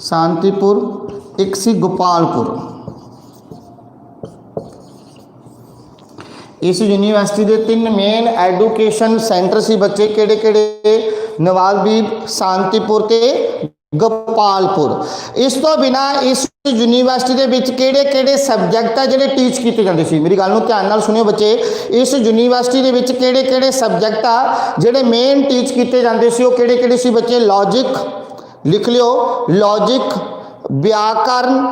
शांतिपुर, एक सी गोपालपुर। इस यूनिवर्सिटी के 3 मेन एजुकेशन सेंटर सी बच्चे किहड़े किहड़े? नवाबवीद, शांतिपुर ते गोपालपुर। इस तो बिना इस यूनिवर्सिटी के विच किहड़े किहड़े सबजैक्ट आ जिहड़े टीच कीते जांदे सी? मेरी गल नूं ध्यान नाल सुनियो बच्चे, इस यूनिवर्सिटी के विच किहड़े किहड़े सबजैक्ट आ जिहड़े मेन टीच कीते जांदे सी? वो किहड़े किहड़े सी बच्चे? लॉजिक, लिख लियो, लॉजिक, व्याकरण,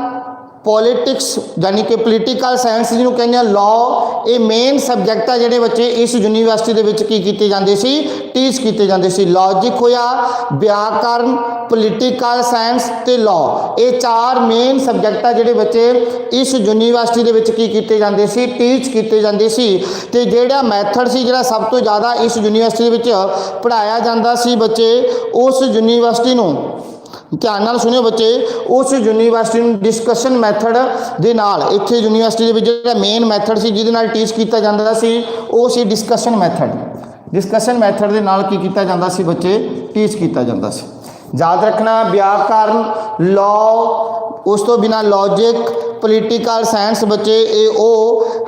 पॉलिटिक्स यानी कि पोलीटिकल साइंस जिन्होंने कहते हैं लॉ। ये मेन सबजैक्ट आ जिहड़े बच्चे इस यूनिवर्सिटी के विच की कीते जांदे सी? टीच कीते जांदे सी। लॉजिक होया, व्याकरण, पोलीटिकल साइंस ते लॉ, ये 4 मेन सबजैक्ट आ जिहड़े बच्चे इस यूनिवर्सिटी के विच की कीते जांदे सी? टीच कीते जांदे सी। ते जिहड़ा मैथड सी जिहड़ा सब तो ज़्यादा इस यूनिवर्सिटी विच पढ़ाया जांदा सी बच्चे, उस यूनिवर्सिटी नूं ध्यान नाल सुनियो बच्चे, उस यूनिवर्सिटी नूं डिस्कशन मैथड दे नाल इत्थे यूनिवर्सिटी दे विच जिहड़ा मेन मैथड सी जिहदे नाल टीच कीता जांदा सी वो सी डिस्कशन मैथड। डिस्कशन मैथड दे नाल की कीता जांदा सी बच्चे? टीच कीता जांदा सी। याद रखना, व्याकरण, लॉ, उस तो बिना लॉजिक, पोलीटिकल साइंस बच्चे ये वो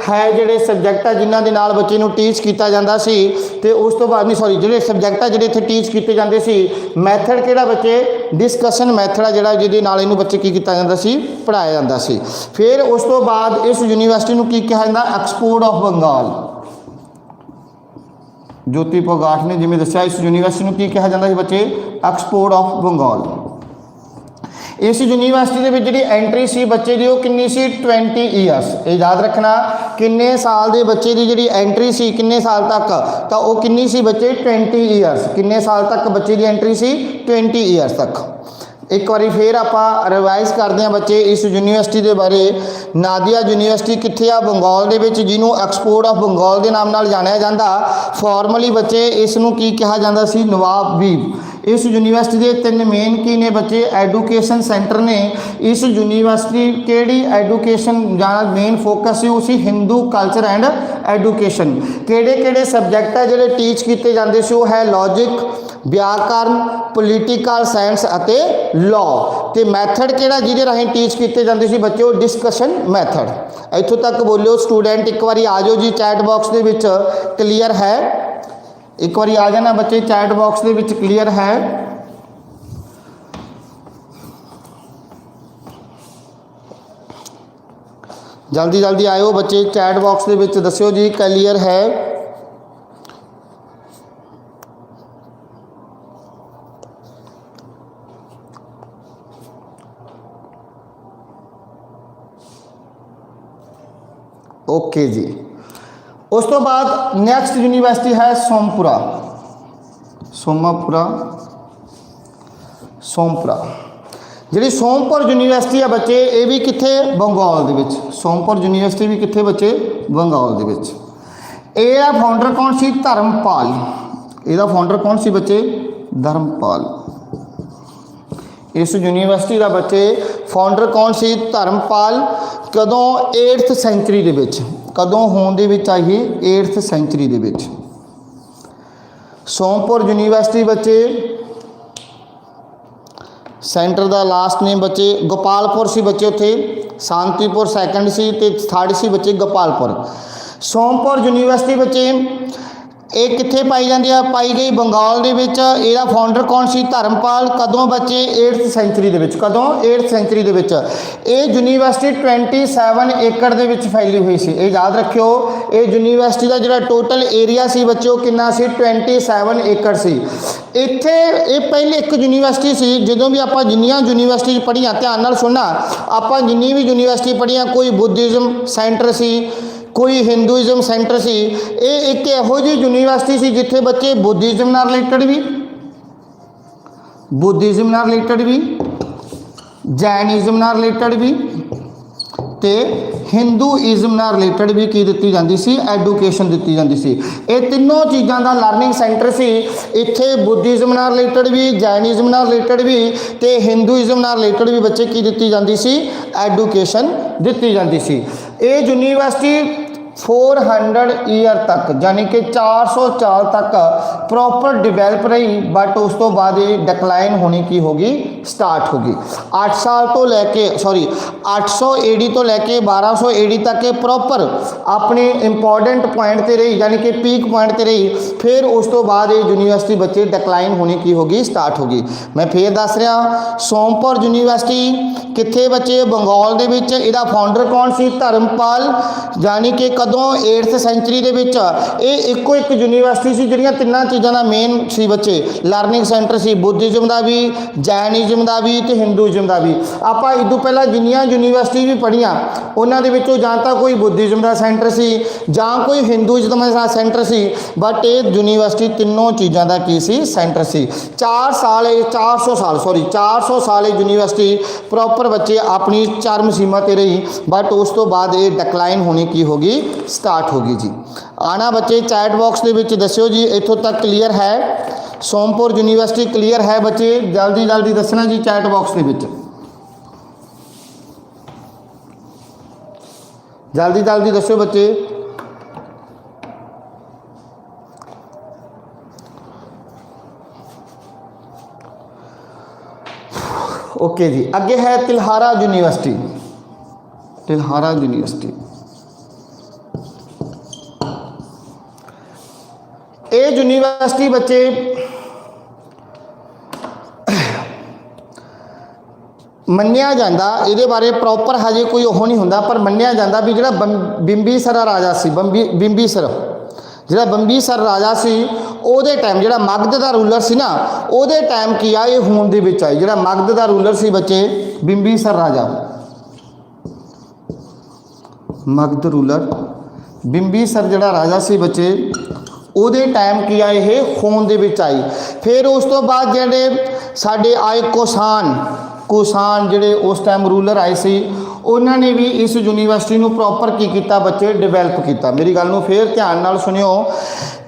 है जिहड़े सबजैक्ट आ जिन्हां दे नाल बच्चे नूं टीच कीता जांदा सी। ते उस तो बाद नहीं सॉरी जिहड़े सबजैक्ट आ जिहड़े इत्थे टीच कीते जांदे सी, मैथड किहड़ा बच्चे? डिस्कशन मैथड आ जिहड़ा जिहदे नाल इहनूं बच्चे की कीता जांदा सी? पढ़ाया जांदा सी। फिर उस तो बाद इस यूनिवर्सिटी नूं की कहा जांदा? Export of Bengal. ज्योति फोगाट ने जिवें दस्सिया इस यूनिवर्सिटी नूं की कहा जांदा सी बच्चे? Export of Bengal. इस यूनिवर्सिटी के जी एंट्री सी बच्चे की किन्नी सी? 20 ईयर्स। ये याद रखना, किन्ने साल के बच्चे की जी एंट्री सी किन्ने साल तक? तो वो किन्नी सी बच्चे? 20 ईयर्स। किन्ने साल तक बच्चे की एंट्री सी? 20 ईयर्स तक। एक बार फिर आप रिवाइज करते हैं बच्चे इस यूनिवर्सिटी के बारे। नादिया यूनिवर्सिटी कित्थे आ? बंगाल दे विच, जिन्हों एक्सपोर्ट ऑफ बंगाल के नाम नाल जानिया जांदा। फॉर्मली बच्चे इसनूं की कहा जांदा सी? नवाबवीद। इस यूनिवर्सिटी के 3 मेन की ने बच्चे? एजुकेशन सेंटर ने। इस यूनिवर्सिटी केड़ी एजुकेशन जाना मेन फोकस सी? उसी हिंदू कल्चर एंड एजुकेशन। केड़े केड़े सबजैक्ट है जिहड़े टीच कीते जांदे सी? वो है लॉजिक, व्याकरण, पोलीटिकल साइंस अते लॉ। ते मैथड किहड़ा जिहदे राहीं टीच कीते जांदे सी बच्चे? वो डिस्कशन मैथड। इत्थों तक बोलियो स्टूडेंट, एक बारी आ जाओ जी चैट बॉक्स दे विच क्लीयर है? एक बारी आ जाना बच्चे चैट बॉक्स दे विच क्लीयर है? जल्दी जल्दी आयो बच्चे चैट बॉक्स दे विच दस्सियो जी क्लीयर है? ओके जी। उस तो बाद नैक्सट यूनिवर्सिटी है सोमपुरा, सोमापुरा, सोमपुरा। जी सोमपुर यूनिवर्सिटी है बच्चे, ये भी कितने बंगाल दे विच, सोमपुर यूनिवर्सिटी भी कितने बच्चे बंगाल दे विच। ਇਹਦਾ फाउंडर कौन सी? धर्मपाल। ਇਹਦਾ फाउंडर कौन सी बच्चे? धर्मपाल। इस यूनिवर्सिटी का बच्चे फाउंडर कौन सी? धर्मपाल। कदों 8th सेंचुरी दे विच, कदों होने दे विच आई 8th सेंचुरी दे विच। सोमपुर यूनिवर्सिटी बच्चे सेंटर का लास्ट नेम बच्चे गोपालपुर सी बच्चे, उत्थे शांतिपुर सैकेंड सी ते थर्ड सी बच्चे गोपालपुर। सोमपुर यूनिवर्सिटी बच्चे ये कित्थे पाई जाती है? पाई गई बंगाल दे विच। ਇਹਦਾ फाउंडर कौन सी? धर्मपाल। कदों बच्चे? 8th सेंचुरी दे विच। कदों? 8th सेंचुरी दे विच। ये यूनिवर्सिटी 27 एकड़ दे विच फैली हुई सी। ये याद रखियो, ये यूनिवर्सिटी का जिहड़ा टोटल एरिया सी बच्चों कितना सी? 27 एकड़ सी। इत्थे ये पहले एक यूनिवर्सिटी सी, जदों भी आपां जिन्नियां यूनिवर्सिटी पढ़ियां, ध्यान नाल सुनना, आपां जिन्नी भी यूनिवर्सिटी पढ़ियां, कोई बुद्धिज़म सेंटर सी, कोई हिंदूइज़म सेंटर सी। ये एक इहो जी यूनिवर्सिटी सी जिथे बच्चे बुद्धिज़म नाल रिलेटेड भी, बुद्धिज़म नाल रिलेटेड भी, जैनिज़म नाल रिलेटेड भी ते हिंदूइज़म नाल रिलेटेड भी की दित्ती जाती सी, एडुकेशन दित्ती जाती सी। ये तीनों चीज़ों का लर्निंग सेंटर सी। इत्थे बुद्धिज़म नाल रिलेटेड भी, जैनिज़म नाल रिलेटेड भी ते हिंदूइज़म नाल रिलेटेड भी बच्चे की दित्ती जाती सी, एडुकेशन दित्ती जाती सी। ये यूनिवर्सिटी 400 ईयर तक, यानी कि 400 साल तक प्रॉपर डिवेलप रही, बट उस तो बाद ये डिक्लाइन होनी की होगी, स्टार्ट होगी। 8 साल तो लैके 800 AD तो लैके 1200 AD तक ये प्रॉपर अपने इंपॉर्टेंट पॉइंट पर रही, यानी कि पीक पॉइंट पर रही। फिर उस तो बाद ये यूनिवर्सिटी बच्चे डिक्लाइन होनी की होगी, स्टार्ट होगी। मैं फिर दस रहा, सोमपुर यूनिवर्सिटी कित्थे बच्चे? बंगाल दे विच। इहदा फाउंडर कौन सी? धर्मपाल। यानी कि कदों? 8th सेंचुरी दे विच। ये इक्को एक यूनिवर्सिटी सी जिहड़ियां तिन्नां चीज़ां दा मेन सी बच्चे, लर्निंग सेंटर सी, बुद्धिज़म का भी, जैनिज़म का भी ते हिंदूइज़म का भी। आपां इदों पहलां जिन्नियां यूनिवर्सिटी भी पढ़ियां, उन्हां दे विचों जां तां कोई बुद्धिज़म का सेंटर सी, जां कोई हिंदूइज़म का सेंटर सी, बट ये यूनिवर्सिटी तीनों चीज़ों का की सी? Centre C. 400 साल यूनिवर्सिटी प्रॉपर बच्चे अपनी चरम सीमा ते रही, बट उस तो बाद ये डिक्लाइन होनी की होगी, स्टार्ट होगी जी। आना बच्चे चैट बॉक्स के विच दस्यो जी, इत्थों तक क्लीयर है? सोमपुर यूनिवर्सिटी क्लीयर है बच्चे? जल्दी जल्दी दसना जी चैट बॉक्स के विच, जल्दी जल्दी दस्यो बच्चे। ओके जी। अगे है तिलहारा यूनिवर्सिटी, तिलहारा यूनिवर्सिटी। ये यूनिवर्सिटी बच्चे मन्निया जाता, ये बारे प्रॉपर हजे कोई वो नहीं होंदा, पर मन्निया जाता भी जो बिंबीसर राजा सी, बिंबीसर जो बिंबीसर राजा सी, ਉਹਦੇ टाइम जो मगध का रूलर सी ना, ਉਹਦੇ टाइम की आ ये होंद दे विच आई। जो मगध का रूलर सी बच्चे बिंबीसर राजा, मगध रूलर बिंबीसर जो राजा सी बच्चे, ਉਹਦੇ टाइम की आ ये होंद दे विच आई। फिर उस तो बाद जेडे साडे आए कुसान ਜਿਹੜੇ उस टाइम रूलर आए सी, उन्होंने भी इस यूनिवर्सिटी को प्रॉपर की किया बच्चे, डिवेलप किया। मेरी गल नूं फिर ध्यान नाल सुनियो,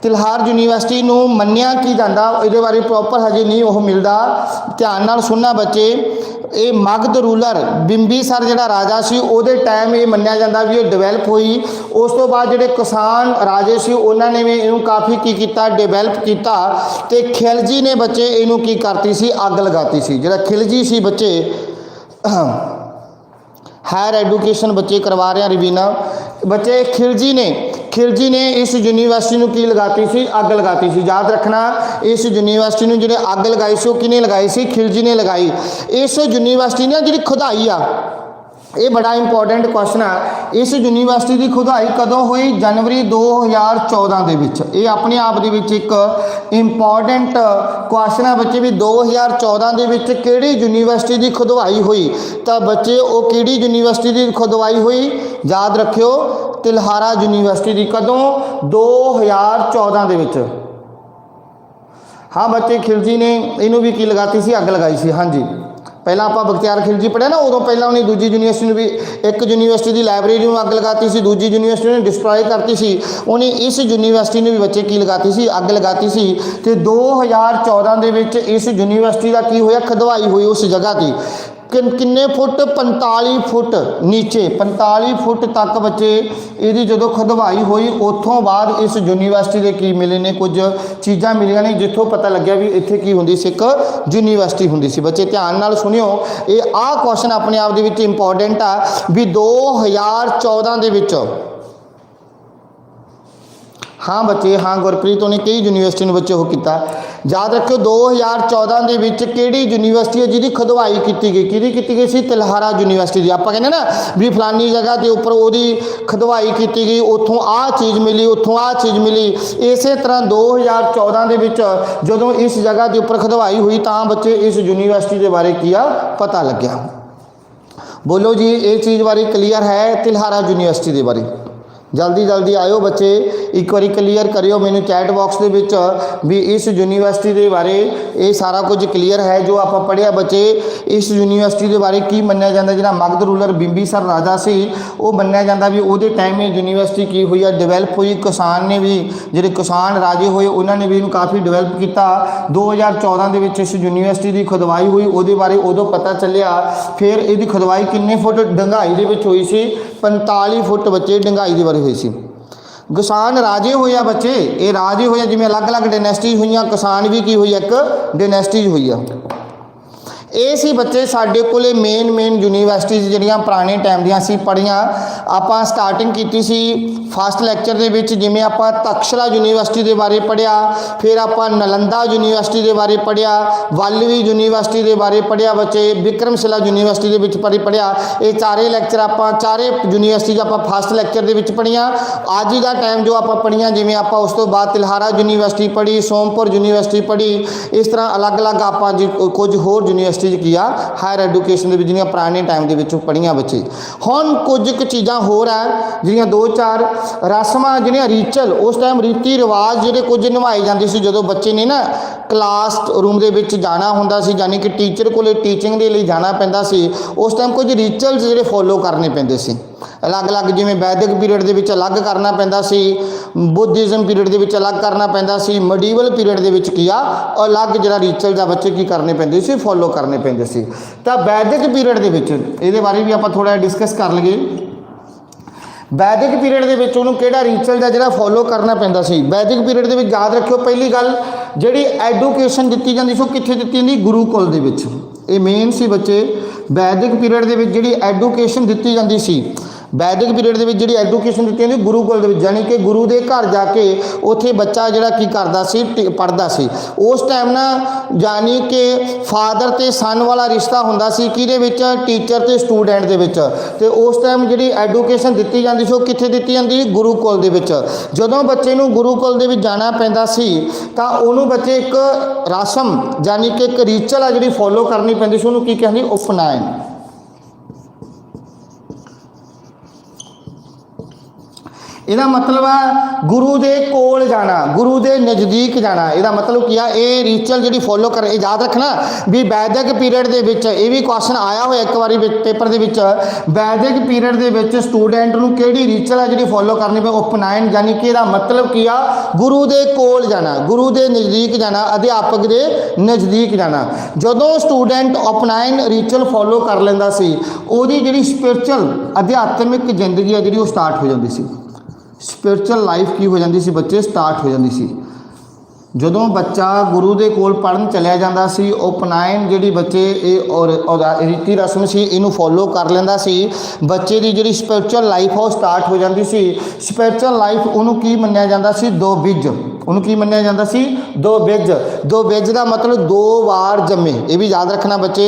तिलहार यूनिवर्सिटी को मन्निया की जाता, ये बारे प्रॉपर हजे नहीं वो मिलता, ध्यान नाल सुनना बच्चे। ये मगध रूलर बिंबीसर जो राजा सी, ਉਹਦੇ टाइम ये मन्निया जाता भी ये डिवेलप हुई। उस तो बाद जो किसान राजे सी, उन्होंने भी इनू काफ़ी की किया, डिवेलप किया। तो खिलजी ने बच्चे इनू की करती सी, अग लगाती सी। जो खिलजी सी बच्चे हायर एडुकेशन बच्चे करवा रहे हैं रिवीना बच्चे, खिलजी ने इस यूनिवर्सिटी को की लगाती सी, अग लगाती सी। याद रखना, इस यूनिवर्सिटी में जो अग लगाई सी, किने लगाई सी? खिलजी ने लगाई। इस यूनिवर्सिटी ने जी खुदाई आ, ये बड़ा इंपॉर्टेंट क्वेश्चन है। इस यूनिवर्सिटी की खुदाई कदों हुई? जनवरी 2014 के विच। ये अपने आप दे विच एक इंपॉर्टेंट क्वेश्चन है बच्चे भी, 2014 के विच किहड़ी यूनिवर्सिटी की खुदवाई हुई? तो बच्चे वो किहड़ी यूनिवर्सिटी की खुदवाई हुई? याद रखियो, तिलहारा यूनिवर्सिटी की कदों 2014 ਦੇ ਵਿੱਚ। हाँ बच्चे खिलजी ने इनू भी की लगाती सी अग लगाई सी। हाँ जी पहला आप बख्तियार खिलजी पढ़िया ना, उदों पहला उन्हें दूजी यूनिवर्सिटी भी एक यूनिवर्सिटी की लाइब्रेरी में अग लगाती सी, दूजी यूनिवर्सिटी ने डिस्ट्रॉय करती सी, उन्हें इस यूनिवर्सिटी ने भी बच्चे की लगाती सी अग लगाती सी। तो 2014 ਦੇ ਵਿੱਚ इस यूनिवर्सिटी का की होया खदवाई हुई उस जगह की किन्ने फुट 45 फुट नीचे 45 फुट तक बच्चे यदि जो खदवाई हुई उतों बाद इस यूनिवर्सिटी के की मिले ने कुछ चीज़ां मिलियां ने जिथों पता लग्या भी इत्थे की हुंदी सी एक यूनिवर्सिटी हुंदी सी। बच्चे ध्यान नाल सुनियो, ये आ क्वेश्चन अपने आप दे विच इंपॉर्टेंट आ भी 2014 दे विच। हाँ बच्चे हाँ गुरप्रीत उन्हें कई यूनिवर्सिटी ने बच्चे वो किया याद रखियो 2014 ਦੇ ਵਿੱਚ ਕਿਹੜੀ यूनिवर्सिटी है जिहदी खदवाई की गई, की गई सी तिलहारा यूनिवर्सिटी। आप कहने ना भी फलानी जगह के उपर वो खदवाई की गई, उतों आ चीज़ मिली, उतों आ चीज़ मिली। इस तरह 2014 ਦੇ ਵਿੱਚ जदों इस जगह के उपर खदवाई हुई तो बच्चे इस यूनिवर्सिटी के बारे किया पता लग्या। बोलो जी ये चीज़ बारे क्लीयर है तिलहारा यूनिवर्सिटी के बारे? जल्दी जल्दी आयो बच्चे एक बार क्लीयर करियो मैंने चैट बॉक्स के विच भी इस यूनिवर्सिटी के बारे ये सारा कुछ क्लीयर है जो आप पढ़िया। बच्चे इस यूनिवर्सिटी के बारे की मन्निया जाता जिहड़ा मगध रूलर बिंबीसर राजा से वो मन्निया जाता भी वो टाइम में यूनिवर्सिटी की हुई है डिवेलप हुई। किसान ने भी जिहड़े किसान राजे होए उन्होंने भी इन्हूं काफ़ी डिवेलप किया। 2014 के विच इस यूनिवर्सिटी की खुदवाई हुई वो बारे उदों पता चलिया। फिर इसकी खुदवाई किन्ने फुट डंगाई दे विच हुई सी 45 फुट बच्चे डंगाई के बारे हुई सी। किसान राजे होया बच्चे ये राजे होया जिवें अलग अलग डायनेस्टी हुई, किसान भी की हुई एक डायनेस्टी हुई है। ये सी बच्चे साडे कोले मेन यूनिवर्सिटीज़ जिहड़ियां पुराने टाइम दियां सी पढ़ियां। आपां स्टार्टिंग कीती सी फस्ट लैक्चर दे विच जिवें आपां तक्षशिला यूनिवर्सिटी के बारे पढ़िया, फिर आपां नालंदा यूनिवर्सिटी के बारे पढ़िया, वाल्वी यूनिवर्सिटी के बारे पढ़िया बच्चे, विक्रमशिला यूनिवर्सिटी के विच पढ़िया। ये चारे लैक्चर आपां चारे यूनिवर्सिटी आपां फस्ट लैक्चर के विच पढ़िया। अज का टाइम जो आपां पढ़िया जिवें आपां उस तो बाद तिलहारा यूनिवर्सिटी पढ़ी, सोमपुर यूनिवर्सिटी पढ़ी, इस तरह अलग अलग आपां कुछ होर यूनिवर्सिटी किया हायर एडुकेशन के जिहड़ियां पुराने टाइम के पढ़िया बच्चे। हुण कुछ चीज़ां होर है जिहड़ियां दो चार रस्मां जिहड़ियां रिचुअल उस टाइम रीति रिवाज जिहड़े कुछ निभाए जाते सी जदों बच्चे ने ना क्लास रूम के विच जाना हुंदा सी, यानी कि टीचर कोले टीचिंग के लिए जाना पैंदा सी। उस टाइम कुछ रिचुअल्स जिहड़े फॉलो करने पैंदे सी अलग अलग, जिवें वैदिक पीरियड के विच अलग करना पैंदा सी, बुद्धिज़म पीरियड के विच अलग करना पैंदा सी, मडीवल पीरियड के विच किया अलग जिहड़ा रिचुअल दा बच्चे की करने पैंदे सी फॉलो करने पैंदे सी। तां वैदिक पीरियड के विच इहदे बारे भी आपां थोड़ा डिस्कस कर लईए। वैदिक पीरियड के विच उहनूं किहड़ा रिचुअल दा जिहड़ा फॉलो करना पैंदा सी। वैदिक पीरियड के विच याद रखियो पहली गल जिहड़ी एडुकेशन दित्ती जांदी सी कित्थे दित्ती जांदी गुरुकुल दे विच। ये मेन सी बच्चे वैदिक पीरियड के विच जिहड़ी एडुकेशन दित्ती जांदी सी वैदिक पीरियड के जिहड़ी एडुकेशन दी जांदी गुरुकुल दे विच, यानी कि गुरु के घर जाके उत्थे बच्चा जिहड़ा की करदा सी पढ़दा सी। उस टाइम ना यानी कि फादर ते सन वाला रिश्ता हुंदा सी किहदे विच टीचर ते स्टूडेंट दे विच। ते उस टाइम जिहड़ी एडुकेशन दित्ती जांदी सी कित्थे दित्ती जांदी गुरुकुल दे विच। जदों बच्चे नूं गुरुकुल दे विच जाना पैंदा सी तां उहनूं बच्चे एक रस्म यानी कि एक रिचुअल आ जिहड़ी फॉलो करनी पैंदी सी, उहनूं की कहंदे उपनयन। ਇਹਦਾ मतलब है गुरु के कोल जाना, गुरु के नज़दीक जाना। ਇਹਦਾ मतलब ਕੀ ਆ ਇਹ रिचुअल जी फॉलो कर याद रखना भी वैदिक पीरियड के विच ये भी क्वेश्चन आया हो एक बार पेपर के विच। वैदिक पीरियड के विच स्टूडेंट नूं किहड़ी रिचुअल है जी फॉलो करनी पे उपनयन, यानी कि ਇਹਦਾ मतलब ਕੀ आ गुरु के कोल जाना, गुरु के नज़दीक जाना, अध्यापक के नज़दीक जाना। जदों स्टूडेंट उपनयन रिचुअल फॉलो कर लैंदा सी उहदी जिहड़ी स्पिरिचुअल अध्यात्मिक जिंदगी है जी स्टार्ट हो जाती सी। स्पिरिचुअल लाइफ की हो जाती सी बच्चे स्टार्ट हो जाती सी। जदों बच्चा गुरु के कोल पढ़न चलिया जाता सी उपनयन जिहड़ी बच्चे ये और रीति रस्म सी इनू फॉलो कर लैंदा सी, बच्चे की जिहड़ी स्पिरिचुअल लाइफ है स्टार्ट हो जाती सी। स्पिरिचुअल लाइफ उन्होंने की मन्निया जाता सी दो बिज, उन्होंने की मन्निया जाता सी दो बिज। दो बिज का मतलब दो बार जमे, ये भी याद रखना बच्चे।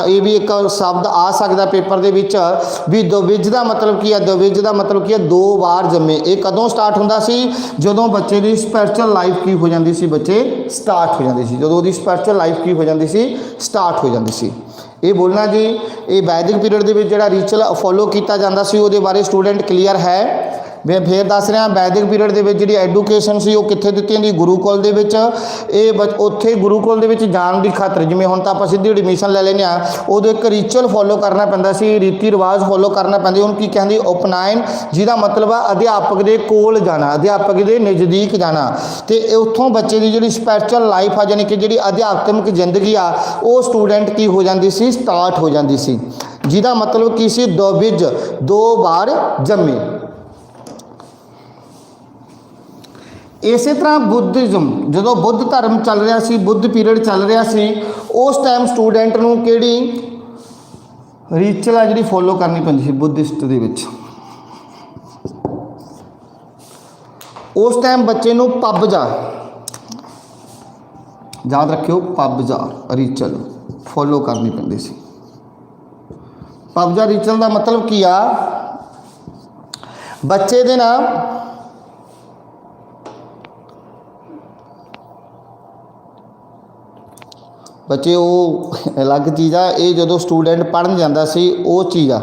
ये भी एक शब्द आ सकता पेपर के विच भी दो बिज का मतलब की है, दो बिज का मतलब की है दो बार जमे। ये कदों स्टार्ट होंदा सी जदों बच्चे की स्पिरिचुअल लाइफ की हो जाती सी बच्चे स्टार्ट हो जाती सी, जदों उसकी स्पिरिचुअल लाइफ की हो जाती सी स्टार्ट हो जाती सी। ये बोलना जी ये वैदिक पीरियड के जिहड़ा रिचुअल फॉलो किया जाता सी उहदे बारे स्टूडेंट क्लीयर है। ਮੈਂ ਫੇਰ ਦੱਸ ਰਿਹਾ ਵੈਦਿਕ ਪੀਰੀਅਡ ਦੇ ਵਿੱਚ ਜਿਹੜੀ ਐਜੂਕੇਸ਼ਨ ਸੀ ਉਹ ਕਿੱਥੇ ਦਿੱਤੀ ਜਾਂਦੀ ਗੁਰੂਕੁਲ ਦੇ ਵਿੱਚ। ਇਹ ਉੱਥੇ ਗੁਰੂਕੁਲ ਦੇ ਵਿੱਚ ਜਾਣ ਦੀ ਖਾਤਰ ਜਿਵੇਂ ਹੁਣ ਤਾਂ ਆਪਾਂ ਸਿੱਧੀ ਐਡਮਿਸ਼ਨ ਲੈ ਲੈਂਦੇ ਹਾਂ, ਉਦੋਂ ਇੱਕ ਰਿਚੁਅਲ ਫੋਲੋ ਕਰਨਾ ਪੈਂਦਾ ਸੀ, ਰੀਤੀ ਰਿਵਾਜ ਫੋਲੋ ਕਰਨਾ ਪੈਂਦੇ। ਉਹਨੂੰ ਕੀ ਕਹਿੰਦੀ ਉਪਨਾਇਨ, ਜਿਹਦਾ ਮਤਲਬ ਆ ਅਧਿਆਪਕ ਦੇ ਕੋਲ ਜਾਣਾ, ਅਧਿਆਪਕ ਦੇ ਨਜ਼ਦੀਕ ਜਾਣਾ। ਤੇ ਉੱਥੋਂ ਬੱਚੇ ਦੀ ਜਿਹੜੀ ਸਪਿਰਿਚੁਅਲ ਲਾਈਫ ਆ ਜਾਣੀ ਕਿ ਜਿਹੜੀ ਅਧਿਆਤਮਿਕ ਜ਼ਿੰਦਗੀ ਆ ਉਹ ਸਟੂਡੈਂਟ ਕੀ ਹੋ ਜਾਂਦੀ ਸੀ ਸਟਾਰਟ ਹੋ ਜਾਂਦੀ ਸੀ, ਜਿਹਦਾ ਮਤਲਬ ਕੀ ਸੀ ਦੁਬਿਜ, 2 ਵਾਰ ਜੰਮੇ। ਇਸੇ ਤਰ੍ਹਾਂ ਬੁੱਧਿਜ਼ਮ, ਜਦੋਂ ਬੁੱਧ ਧਰਮ ਚੱਲ ਰਿਹਾ ਸੀ, ਬੁੱਧ ਪੀਰੀਅਡ ਚੱਲ ਰਿਹਾ ਸੀ, ਉਸ ਟਾਈਮ ਸਟੂਡੈਂਟ ਨੂੰ ਕਿਹੜੀ ਰਿਚੁਅਲ ਆ ਜਿਹੜੀ ਫੋਲੋ ਕਰਨੀ ਪੈਂਦੀ ਸੀ ਬੁੱਧਿਸਟ ਦੇ ਵਿੱਚ। ਉਸ ਟਾਈਮ ਬੱਚੇ ਨੂੰ ਪਬਜਾ, ਯਾਦ ਰੱਖਿਓ ਪਬਜਾ ਰਿਚੁਅਲ ਫੋਲੋ ਕਰਨੀ ਪੈਂਦੀ ਸੀ। ਪਬਜਾ ਰਿਚੁਅਲ ਦਾ ਮਤਲਬ ਕੀ ਆ, ਬੱਚੇ ਦੇ ਨਾਲ ਬੱਚੇ ਉਹ ਅਲੱਗ ਚੀਜ਼ ਆ, ਇਹ ਜਦੋਂ ਸਟੂਡੈਂਟ ਪੜ੍ਹਨ ਜਾਂਦਾ ਸੀ ਉਹ ਚੀਜ਼ ਆ।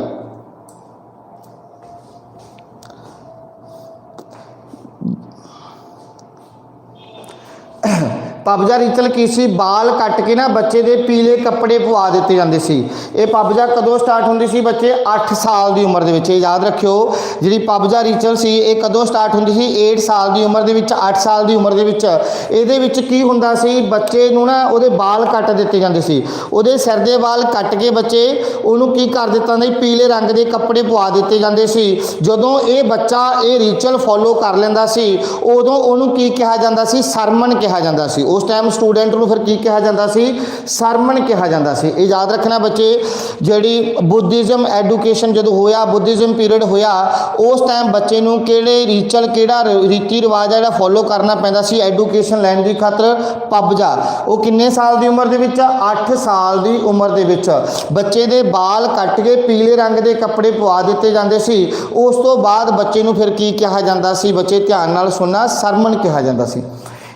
ਪਬਜਾ ਰਿਚੁਅਲ ਕੀ ਸੀ, ਬਾਲ ਕੱਟ ਕੇ ਨਾ ਬੱਚੇ ਦੇ ਪੀਲੇ ਕੱਪੜੇ ਪਵਾ ਦਿੱਤੇ ਜਾਂਦੇ ਸੀ। ਇਹ ਪਬਜਾ ਕਦੋਂ ਸਟਾਰਟ ਹੁੰਦੀ ਸੀ ਬੱਚੇ 8 ਸਾਲ ਦੀ ਉਮਰ ਦੇ ਵਿੱਚ। ਇਹ ਯਾਦ ਰੱਖਿਓ ਜਿਹੜੀ ਪਬਜਾ ਰਿਚੁਅਲ ਸੀ ਇਹ ਕਦੋਂ ਸਟਾਰਟ ਹੁੰਦੀ ਸੀ 8 ਸਾਲ ਦੀ ਉਮਰ ਦੇ ਵਿੱਚ, 8 ਸਾਲ ਦੀ ਉਮਰ ਦੇ ਵਿੱਚ। ਇਹਦੇ ਵਿੱਚ ਕੀ ਹੁੰਦਾ ਸੀ, ਬੱਚੇ ਨੂੰ ਨਾ ਉਹਦੇ ਬਾਲ ਕੱਟ ਦਿੱਤੇ ਜਾਂਦੇ ਸੀ, ਉਹਦੇ ਸਿਰ ਦੇ ਬਾਲ ਕੱਟ ਕੇ ਬੱਚੇ ਉਹਨੂੰ ਕੀ ਕਰ ਦਿੱਤਾ ਜਾਂਦਾ, ਪੀਲੇ ਰੰਗ ਦੇ ਕੱਪੜੇ ਪਵਾ ਦਿੱਤੇ ਜਾਂਦੇ ਸੀ। ਜਦੋਂ ਇਹ ਬੱਚਾ ਇਹ ਰਿਚੁਅਲ ਫੋਲੋ ਕਰ ਲੈਂਦਾ ਸੀ ਉਦੋਂ ਉਹਨੂੰ ਕੀ ਕਿਹਾ ਜਾਂਦਾ ਸੀ, ਸਰਮਨ ਕਿਹਾ ਜਾਂਦਾ ਸੀ। ਉਸ ਟਾਈਮ ਸਟੂਡੈਂਟ ਨੂੰ ਫਿਰ ਕੀ ਕਿਹਾ ਜਾਂਦਾ ਸੀ, ਸਰਮਨ ਕਿਹਾ ਜਾਂਦਾ ਸੀ। ਇਹ ਯਾਦ ਰੱਖਣਾ ਬੱਚੇ, ਜਿਹੜੀ ਬੁੱਧਿਜ਼ਮ ਐਜੂਕੇਸ਼ਨ ਜਦੋਂ ਹੋਇਆ, ਬੁੱਧਿਜ਼ਮ ਪੀਰੀਅਡ ਹੋਇਆ, ਉਸ ਟਾਈਮ ਬੱਚੇ ਨੂੰ ਕਿਹੜੇ ਰਿਚੁਅਲ, ਕਿਹੜਾ ਰੀਤੀ ਰਿਵਾਜ ਜਿਹੜਾ ਫੋਲੋ ਕਰਨਾ ਪੈਂਦਾ ਸੀ ਐਜੂਕੇਸ਼ਨ ਲੈਣ ਦੀ ਖਾਤਰ, ਪਬਜਾ। ਉਹ ਕਿੰਨੇ ਸਾਲ ਦੀ ਉਮਰ ਦੇ ਵਿੱਚ, 8 ਸਾਲ ਦੀ ਉਮਰ ਦੇ ਵਿੱਚ ਬੱਚੇ ਦੇ ਬਾਲ ਕੱਟ ਕੇ ਪੀਲੇ ਰੰਗ ਦੇ ਕੱਪੜੇ ਪਵਾ ਦਿੱਤੇ ਜਾਂਦੇ ਸੀ। ਉਸ ਤੋਂ ਬਾਅਦ ਬੱਚੇ ਨੂੰ ਫਿਰ ਕੀ ਕਿਹਾ ਜਾਂਦਾ ਸੀ, ਬੱਚੇ ਧਿਆਨ ਨਾਲ ਸੁਣਨਾ, ਸਰਮਨ ਕਿਹਾ ਜਾਂਦਾ ਸੀ।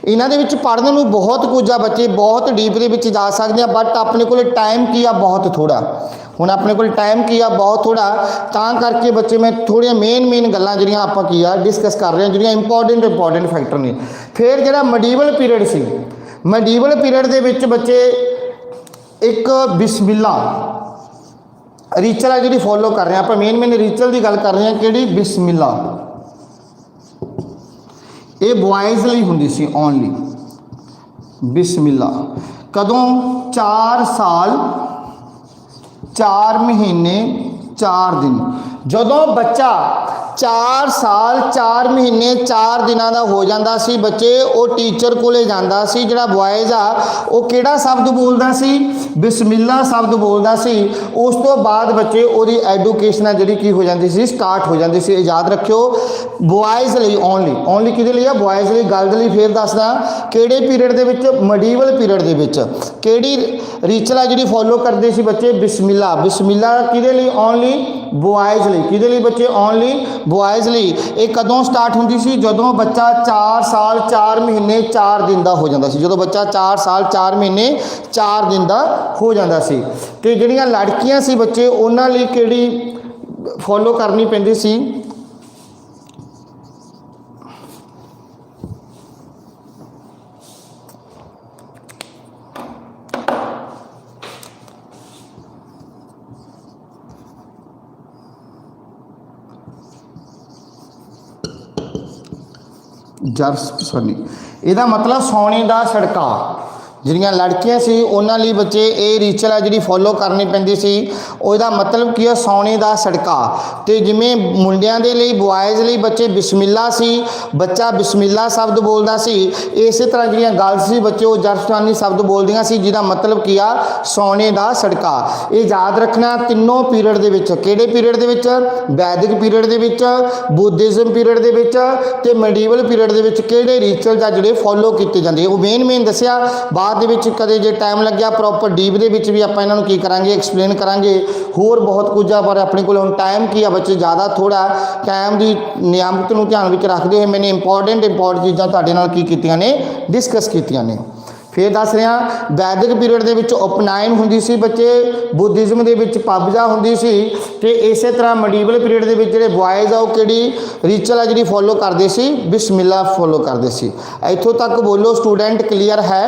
ਇਹਨਾਂ ਦੇ ਵਿੱਚ ਪੜ੍ਹਨ ਨੂੰ ਬਹੁਤ ਕੁਝ ਆ ਬੱਚੇ, ਬਹੁਤ ਡੀਪ ਦੇ ਵਿੱਚ ਜਾ ਸਕਦੇ ਆ, ਬਟ ਆਪਣੇ ਕੋਲ ਟਾਈਮ ਕੀ ਆ, ਬਹੁਤ ਥੋੜਾ। ਹੁਣ ਆਪਣੇ ਕੋਲ ਟਾਈਮ ਕੀ ਆ, ਬਹੁਤ ਥੋੜਾ, ਤਾਂ ਕਰਕੇ ਬੱਚੇ ਮੈਂ ਥੋੜ੍ਹੀਆਂ ਮੇਨ ਗੱਲਾਂ ਜਿਹੜੀਆਂ ਆਪਾਂ ਕੀ ਆ ਡਿਸਕਸ ਕਰ ਰਹੇ ਹਾਂ, ਜਿਹੜੀਆਂ ਇੰਪੋਰਟੈਂਟ ਫੈਕਟਰ ਨੇ। ਫਿਰ ਜਿਹੜਾ ਮੀਡੀਵਲ ਪੀਰੀਅਡ ਸੀ, ਮੀਡੀਵਲ ਪੀਰੀਅਡ ਦੇ ਵਿੱਚ ਬੱਚੇ ਇੱਕ ਬਿਸਮਿਲ੍ਲਾ ਰਿਚੁਅਲ ਆ ਜਿਹੜੀ ਫੋਲੋ ਕਰ ਰਹੇ ਹਾਂ ਆਪਾਂ। ਮੇਨ ਰਿਚੁਅਲ ਦੀ ਗੱਲ ਕਰ ਰਹੇ ਹਾਂ, ਕਿਹੜੀ, ਬਿਸਮਿਲ੍ਲਾ। ਇਹ ਬॉयਜ਼ ਲਈ ਹੁੰਦੀ ਸੀ ਓਨਲੀ ਬਿਸਮਿਲ੍ਲਾ। ਕਦੋਂ, 4 ਸਾਲ 4 ਮਹੀਨੇ 4 ਦਿਨ। ਜਦੋਂ ਬੱਚਾ 4 ਸਾਲ 4 ਮਹੀਨੇ 4 ਦਿਨਾਂ ਦਾ ਹੋ ਜਾਂਦਾ ਸੀ ਬੱਚੇ, ਉਹ ਟੀਚਰ ਕੋਲੇ ਜਾਂਦਾ ਸੀ। ਜਿਹੜਾ ਬॉयਜ਼ ਆ ਉਹ ਕਿਹੜਾ ਸ਼ਬਦ ਬੋਲਦਾ ਸੀ, ਬਿਸਮਿਲ੍ਲਾ ਸ਼ਬਦ ਬੋਲਦਾ ਸੀ। ਉਸ ਤੋਂ ਬਾਅਦ ਬੱਚੇ ਉਹਦੀ ਐਜੂਕੇਸ਼ਨ ਆ ਜਿਹੜੀ ਕੀ ਹੋ ਜਾਂਦੀ ਸੀ, ਸਟਾਰਟ ਹੋ ਜਾਂਦੀ ਸੀ। ਯਾਦ ਰੱਖਿਓ ਬॉयਜ਼ ਲਈ ਓਨਲੀ ਕਿਹਦੇ ਲਈ ਆ, ਬॉयਜ਼ ਲਈ। ਗੱਲ ਦੇ ਲਈ ਫੇਰ ਦੱਸਦਾ, ਕਿਹੜੇ ਪੀਰੀਅਡ ਦੇ ਵਿੱਚ, ਮੀਡੀਵਲ ਪੀਰੀਅਡ ਦੇ ਵਿੱਚ ਕਿਹੜੀ ਰਿਚੁਅਲ ਆ ਜਿਹੜੀ ਫੋਲੋ ਕਰਦੇ ਸੀ ਬੱਚੇ, ਬਿਸਮਿਲ੍ਲਾ। ਬਿਸਮਿਲ੍ਲਾ ਕਿਹਦੇ ਲਈ, ਓਨਲੀ ਬॉयਜ਼ ਲਈ। ਕਿਹਦੇ ਲਈ ਬੱਚੇ, ਓਨਲੀ ਬॉयਜ਼ ਲਈ। ਇਹ ਕਦੋਂ ਸਟਾਰਟ ਹੁੰਦੀ ਸੀ, ਜਦੋਂ ਬੱਚਾ 4 ਸਾਲ 4 ਮਹੀਨੇ 4 ਦਿਨ ਦਾ ਹੋ ਜਾਂਦਾ ਸੀ। ਜਦੋਂ ਬੱਚਾ 4 ਸਾਲ 4 ਮਹੀਨੇ 4 ਦਿਨ ਦਾ ਹੋ ਜਾਂਦਾ ਸੀ। ਤੇ ਜਿਹੜੀਆਂ ਲੜਕੀਆਂ ਸੀ ਬੱਚੇ, ਉਹਨਾਂ ਲਈ ਕਿਹੜੀ ਫੋਲੋ ਕਰਨੀ ਪੈਂਦੀ ਸੀ, ਜਰਸਨੀ। ਇਹਦਾ ਮਤਲਬ ਸੋਨੇ ਦਾ ਛੜਕਾ। ਜਿਹੜੀਆਂ ਲੜਕੀਆਂ ਸੀ ਉਹਨਾਂ ਲਈ ਬੱਚੇ ਇਹ ਰਿਚੁਅਲ ਆ ਜਿਹੜੀ ਫੋਲੋ ਕਰਨੀ ਪੈਂਦੀ ਸੀ। ਉਹਦਾ ਮਤਲਬ ਕੀ ਹੈ, ਸੋਨੇ ਦਾ ਛੜਕਾ। ਤੇ ਜਿਵੇਂ ਮੁੰਡਿਆਂ ਦੇ ਲਈ, ਬॉयਜ਼ ਲਈ ਬੱਚੇ ਬਿਸਮਿਲ੍ਲਾ ਸੀ, ਬੱਚਾ ਬਿਸਮਿਲ੍ਲਾ ਸ਼ਬਦ ਬੋਲਦਾ ਸੀ। ਇਸੇ ਤਰ੍ਹਾਂ ਜਿਹੜੀਆਂ ਗਰਲਸ ਸੀ ਬੱਚੇ ਉਹ ਜਰਸਨੀ ਸ਼ਬਦ ਬੋਲਦੀਆਂ ਸੀ, ਜਿਹਦਾ ਮਤਲਬ ਕੀ ਆ, ਸੋਨੇ ਦਾ ਛੜਕਾ। ਇਹ ਯਾਦ ਰੱਖਣਾ ਤਿੰਨੋਂ ਪੀਰੀਅਡ ਦੇ ਵਿੱਚ। ਕਿਹੜੇ ਪੀਰੀਅਡ ਦੇ ਵਿੱਚ, ਵੈਦਿਕ ਪੀਰੀਅਡ ਦੇ ਵਿੱਚ, ਬੁੱਧਿਜ਼ਮ ਪੀਰੀਅਡ ਦੇ ਵਿੱਚ ਤੇ ਮੀਡੀਵਲ ਪੀਰੀਅਡ ਦੇ ਵਿੱਚ ਕਿਹੜੇ ਰਿਚੁਅਲ ਆ ਜਿਹੜੇ ਫੋਲੋ ਕੀਤੇ ਜਾਂਦੇ, ਉਹ ਮੇਨ ਦੱਸਿਆ। ਬਾਅਦ ਦੇ ਵਿੱਚ ਕਦੇ ਜੇ ਟਾਈਮ ਲੱਗਿਆ ਪ੍ਰੋਪਰ ਡੀਪ ਦੇ ਵਿੱਚ ਵੀ ਆਪਾਂ ਇਹਨਾਂ ਨੂੰ ਕੀ ਕਰਾਂਗੇ, ਐਕਸਪਲੇਨ ਕਰਾਂਗੇ। ਹੋਰ ਬਹੁਤ ਕੁਝ ਆ, ਪਰ ਆਪਣੇ ਕੋਲ ਹੁਣ ਟਾਈਮ ਕੀ ਆ ਬੱਚੇ, ਜ਼ਿਆਦਾ ਥੋੜਾ। ਟਾਈਮ ਦੀ ਨਿਯਮਤ ਨੂੰ ਧਿਆਨ ਵਿੱਚ ਰੱਖਦੇ ਹੋਏ ਮੈंने ਇੰਪੋਰਟੈਂਟ ਚੀਜ਼ਾਂ ਤੁਹਾਡੇ ਨਾਲ ਕੀ ਕੀਤੀਆਂ ਨੇ, ਡਿਸਕਸ ਕੀਤੀਆਂ ਨੇ। फिर दस रहा वैदिक पीरियड के विच उपनयन हुंदी सी बच्चे, बुद्धिज़म के विच पबजा हुंदी सी, ते इस तरह मडीवल पीरियड के विच जिहड़े बॉयज़ आ वो किहड़ी रिचुअल आ जिहड़ी फॉलो करदे सी, बिस्मिल्ला फॉलो करदे सी। इत्थों तक बोलो स्टूडेंट क्लीयर है?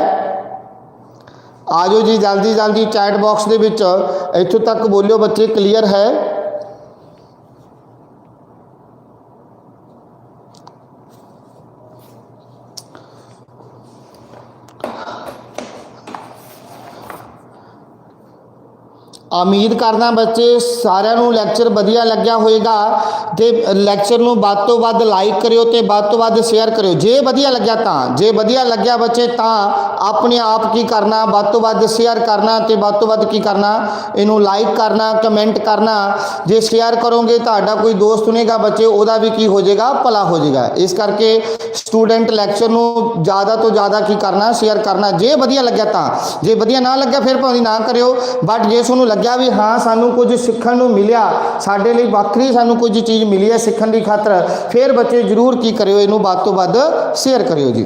आ जाओ जी जल्दी जल्दी चैट बॉक्स के विच, इत्थों तक बोलो बच्चे क्लीयर है? उम्मीद करदा बच्चे सारिਆਂ ਨੂੰ ਲੈਕਚਰ ਵਧੀਆ ਲੱਗਿਆ ਹੋਏਗਾ ਤੇ ਲੈਕਚਰ ਨੂੰ ਵੱਧ ਤੋਂ ਵੱਧ ਲਾਈਕ ਕਰਿਓ ਤੇ ਵੱਧ ਤੋਂ ਵੱਧ ਸ਼ੇਅਰ ਕਰਿਓ ਜੇ ਵਧੀਆ ਲੱਗਿਆ ਤਾਂ। ਜੇ ਵਧੀਆ ਲੱਗਿਆ ਬੱਚੇ ਤਾਂ ਆਪਣੇ ਆਪ ਕੀ ਕਰਨਾ, ਵੱਧ ਤੋਂ ਵੱਧ ਸ਼ੇਅਰ ਕਰਨਾ ਤੇ ਵੱਧ ਤੋਂ ਵੱਧ ਕੀ ਕਰਨਾ, ਇਹਨੂੰ ਲਾਈਕ ਕਰਨਾ, ਕਮੈਂਟ ਕਰਨਾ। ਜੇ ਸ਼ੇਅਰ ਕਰੋਗੇ ਤੁਹਾਡਾ ਕੋਈ ਦੋਸਤ ਸੁਣੇਗਾ ਬੱਚੇ, ਉਹਦਾ ਵੀ ਕੀ ਹੋ ਜਾਏਗਾ, ਭਲਾ ਹੋ ਜਾਏਗਾ। ਇਸ ਕਰਕੇ ਸਟੂਡੈਂਟ ਲੈਕਚਰ ਨੂੰ ਜ਼ਿਆਦਾ ਤੋਂ ਜ਼ਿਆਦਾ ਕੀ ਕਰਨਾ, ਸ਼ੇਅਰ ਕਰਨਾ ਜੇ ਵਧੀਆ ਲੱਗਿਆ ਤਾਂ। ਜੇ ਵਧੀਆ ਨਾ ਲੱਗਿਆ ਫਿਰ ਭਾਵੇਂ ਨਾ ਕਰਿਓ, ਬਟ ਜੇ ਤੁਹਾਨੂੰ ਲੱਗਿਆ भी हाँ सानू कुछ सीखण नूं मिलिया, साडे लई वक्री सानू कुछ चीज़ मिली है सीखण दी खातर, फिर बच्चे जरूर की करियो, इनू वध तो वध शेयर करियो जी।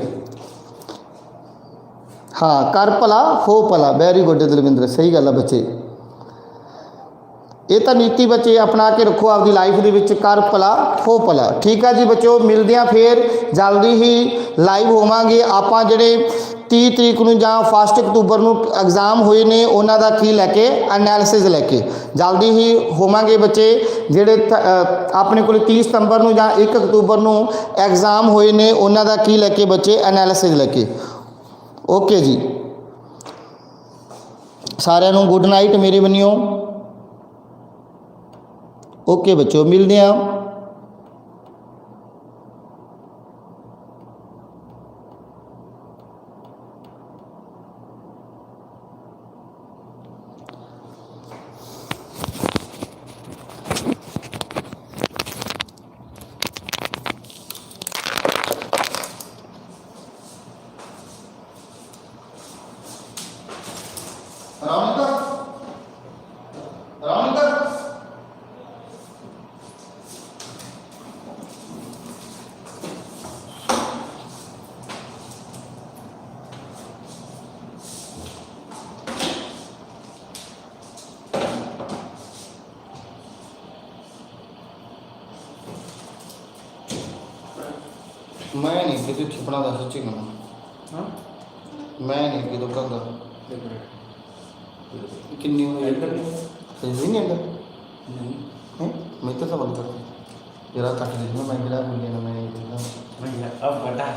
हाँ कर भला हो भला, वेरी गुड दलविंदर, सही गल है बच्चे। ये तो नीति बच्चे अपना के रखो आपकी लाइफ के विच, कर भला हो भला। ठीक है जी बच्चों, मिलते हैं फिर जल्दी ही लाइव होवांगे। आपां जिहड़े 30 तरीक नूं जां 1 अक्तूबर नूं एग्जाम होए ने उन्हां दा की लैके एनालिसिस लैके जल्दी ही होवांगे बच्चे। जिहड़े अपने कोल 30 सितंबर नूं जां 1 अक्तूबर नूं एग्जाम होए ने उन्हां दा की लैके बच्चे एनालिसिस लैके। ओके जी, सारिਆਂ ਨੂੰ गुड नाइट मेरे बनियो। ओके बच्चों, मिलते हैं। मैं नहीं कितने छिपना था सच्ची कहना, मैं नहीं कितों कहता किन्नी नहीं अंदर मैं तो सब बंद कर जरा कट देना, मैं गिरा बोलिए ना मैं अब बड़ा